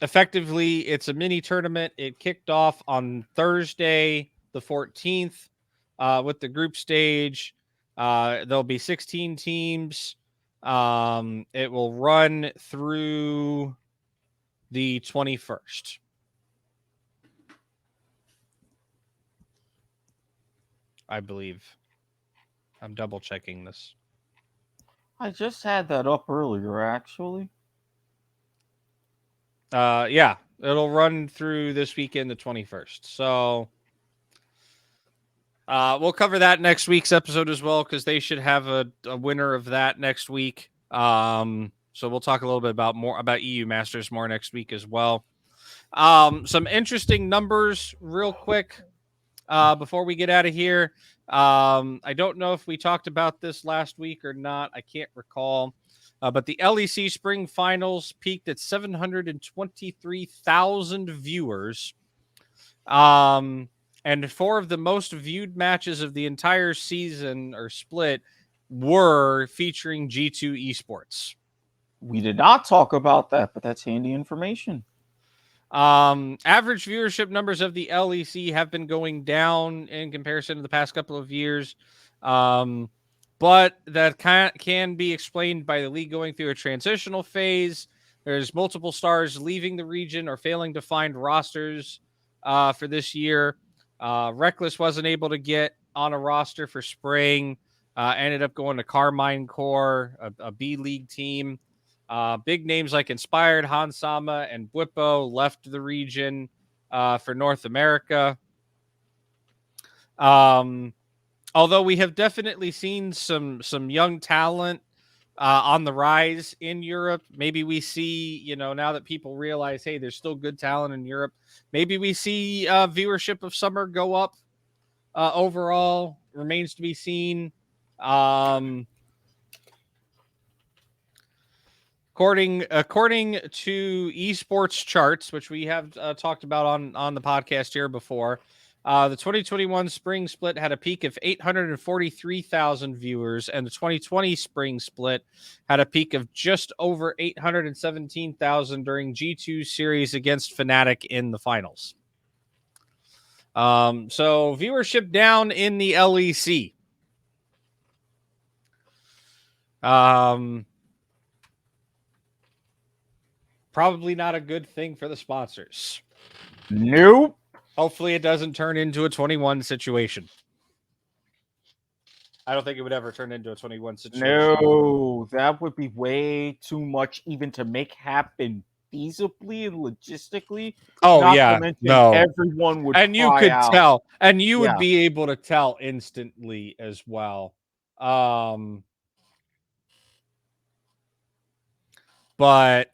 Effectively, it's a mini tournament. It kicked off on Thursday, the 14th, with the group stage. There'll be 16 teams. It will run through the 21st. I believe. I'm double checking this. I just had that up earlier, actually. Yeah, it'll run through this weekend, the 21st. So we'll cover that next week's episode as well, because they should have a winner of that next week. So we'll talk a little bit more about EU Masters more next week as well. Some interesting numbers real quick before we get out of here. I don't know if we talked about this last week or not. I can't recall. But the LEC Spring Finals peaked at 723,000 viewers. And 4 of the most viewed matches of the entire season or split were featuring G2 Esports. We did not talk about that, but that's handy information. Average viewership numbers of the LEC have been going down in comparison to the past couple of years. But that can be explained by the league going through a transitional phase. There's multiple stars leaving the region or failing to find rosters for this year. Reckless wasn't able to get on a roster for spring. Ended up going to Carmine Core, a B League team. Big names like Inspired, Hansama, and Bwipo left the region for North America. Although we have definitely seen some young talent on the rise in Europe. Maybe we see, now that people realize, hey, there's still good talent in Europe, maybe we see viewership of Summer go up overall. Remains to be seen. According to esports charts, which we have talked about on the podcast here before, the 2021 spring split had a peak of 843,000 viewers, and the 2020 spring split had a peak of just over 817,000 during G2 series against Fnatic in the finals. So viewership down in the LEC. Probably not a good thing for the sponsors. Nope. Hopefully it doesn't turn into a 21 situation. I don't think it would ever turn into a 21 situation. No, that would be way too much even to make happen feasibly and logistically. Oh, Not yeah. to mention No. everyone would And you cry could out. tell. And you would Yeah. be able to tell instantly as well. But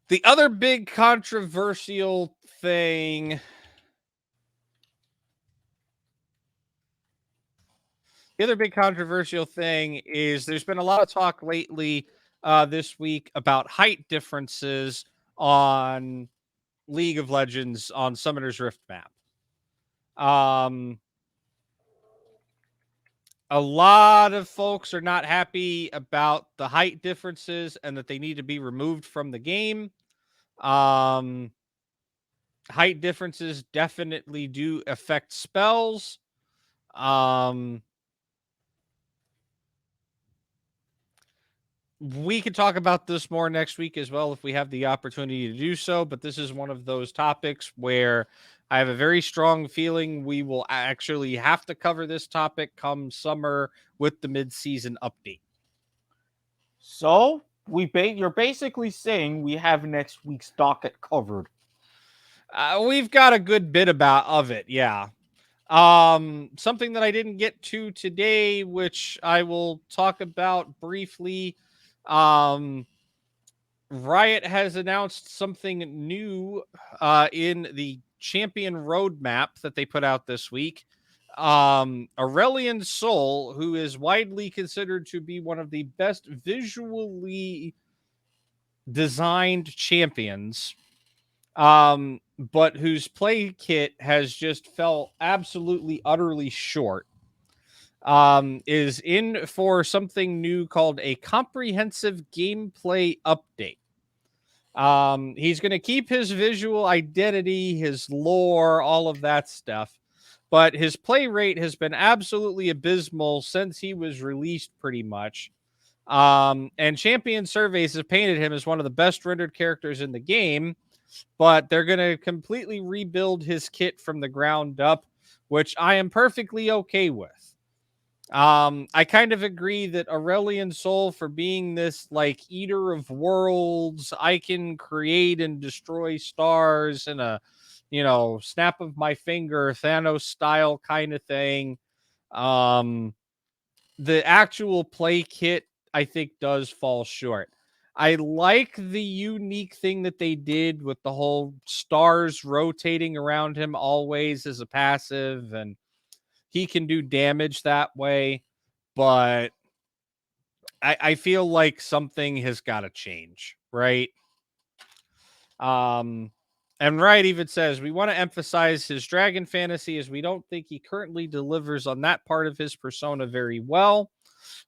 the other big controversial thing... The other big controversial thing is there's been a lot of talk lately this week about height differences on League of Legends on Summoner's Rift map. A lot of folks are not happy about the height differences and that they need to be removed from the game. Height differences definitely do affect spells. We could talk about this more next week as well if we have the opportunity to do so, but this is one of those topics where I have a very strong feeling we will actually have to cover this topic come summer with the mid-season update. So, you're basically saying we have next week's docket covered. We've got a good bit of it, yeah. Something that I didn't get to today, which I will talk about briefly. Riot has announced something new in the champion roadmap that they put out this week. Aurelion Sol, who is widely considered to be one of the best visually designed champions, but whose play kit has just fell absolutely utterly short, is in for something new called a comprehensive gameplay update. He's going to keep his visual identity, his lore, all of that stuff, but his play rate has been absolutely abysmal since he was released, pretty much. And champion surveys have painted him as one of the best rendered characters in the game, but they're going to completely rebuild his kit from the ground up, which I am perfectly okay with. I kind of agree that Aurelion Sol, for being this like eater of worlds, I can create and destroy stars in a, snap of my finger, Thanos style kind of thing. The actual play kit, I think, does fall short. I like the unique thing that they did with the whole stars rotating around him always as a passive, and he can do damage that way, but I feel like something has got to change, right? And Riot even says, we want to emphasize his dragon fantasy as we don't think he currently delivers on that part of his persona very well.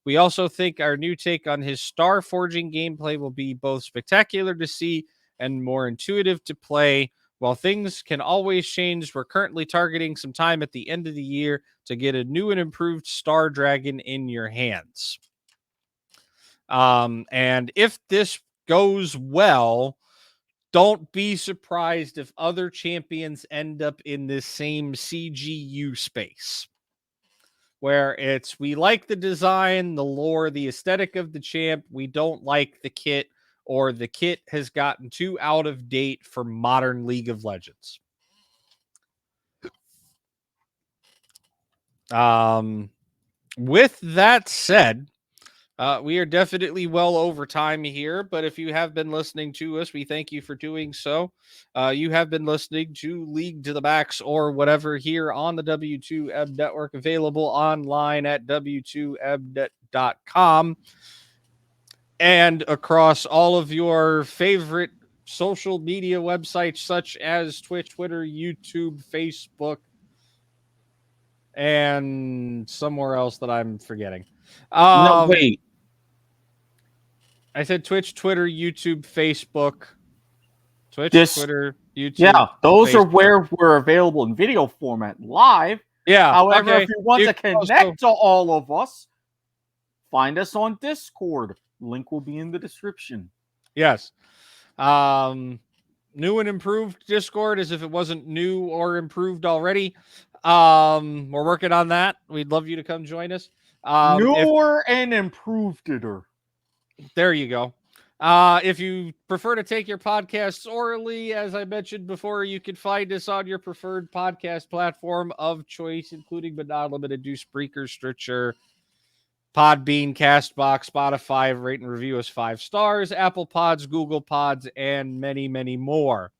We also think our new take on his star forging gameplay will be both spectacular to see and more intuitive to play. While things can always change, we're currently targeting some time at the end of the year to get a new and improved Star Dragon in your hands. And if this goes well, don't be surprised if other champions end up in this same CGU space, where it's, we like the design, the lore, the aesthetic of the champ, we don't like the kit, or the kit has gotten too out of date for modern League of Legends. With that said, we are definitely well over time here, but if you have been listening to us, we thank you for doing so. You have been listening to League to the Max or whatever here on the W2M Network, available online at w2mnet.com and across all of your favorite social media websites such as Twitch, Twitter, YouTube, Facebook, and somewhere else that I'm forgetting. No, wait. I said Twitch, Twitter, YouTube, Facebook. Twitch, Twitter, YouTube. Yeah, those Facebook. are where we're available in video format live. Yeah. However, okay. if you want to can connect to all of us, find us on Discord. Link will be in the description. Yes. New and improved Discord, as if it wasn't new or improved already. We're working on that. We'd love you to come join us. Newer and improved it. There you go. If you prefer to take your podcasts orally, as I mentioned before, you can find us on your preferred podcast platform of choice, including but not limited to Spreaker, Stitcher, Podbean, Castbox, Spotify. Rate and review us 5 stars, Apple Pods, Google Pods, and many, many more.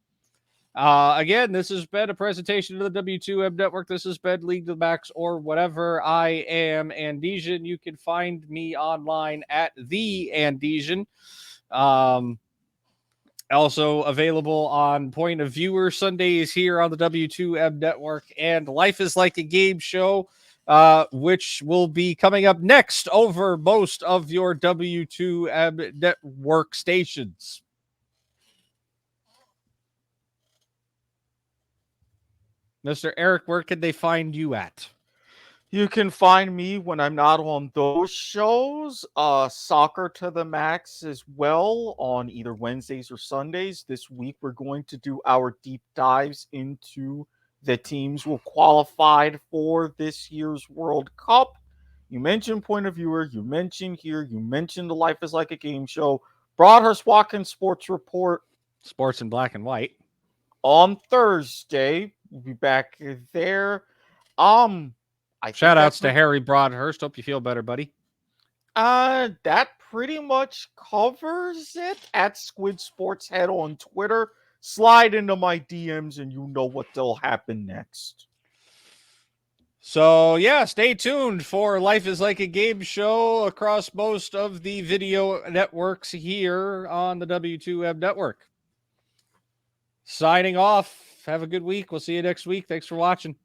Again, this has been a presentation of the W2M Network. This has been League to the Max or whatever. I am Andesian. You can find me online at the Andesian. Also available on Point of Viewer Sundays here on the W2M Network, and Life is Like a Game show, which will be coming up next over most of your W2M Network stations. Mr. Eric, where can they find you at? You can find me when I'm not on those shows. Soccer to the Max as well on either Wednesdays or Sundays. This week we're going to do our deep dives into the teams who qualified for this year's World Cup. You mentioned Point of Viewer. You mentioned here. You mentioned the Life is Like a Game show. Broadhurst Watkins Sports Report. Sports in black and white. On Thursday. We'll be back there. Shout outs to Harry Broadhurst. Hope you feel better, buddy. That pretty much covers it. At Squid Sports Head on Twitter. Slide into my DMs and you know what'll happen next. So, yeah, stay tuned for Life is Like a Game show across most of the video networks here on the W2M network. Signing off. Have a good week. We'll see you next week. Thanks for watching.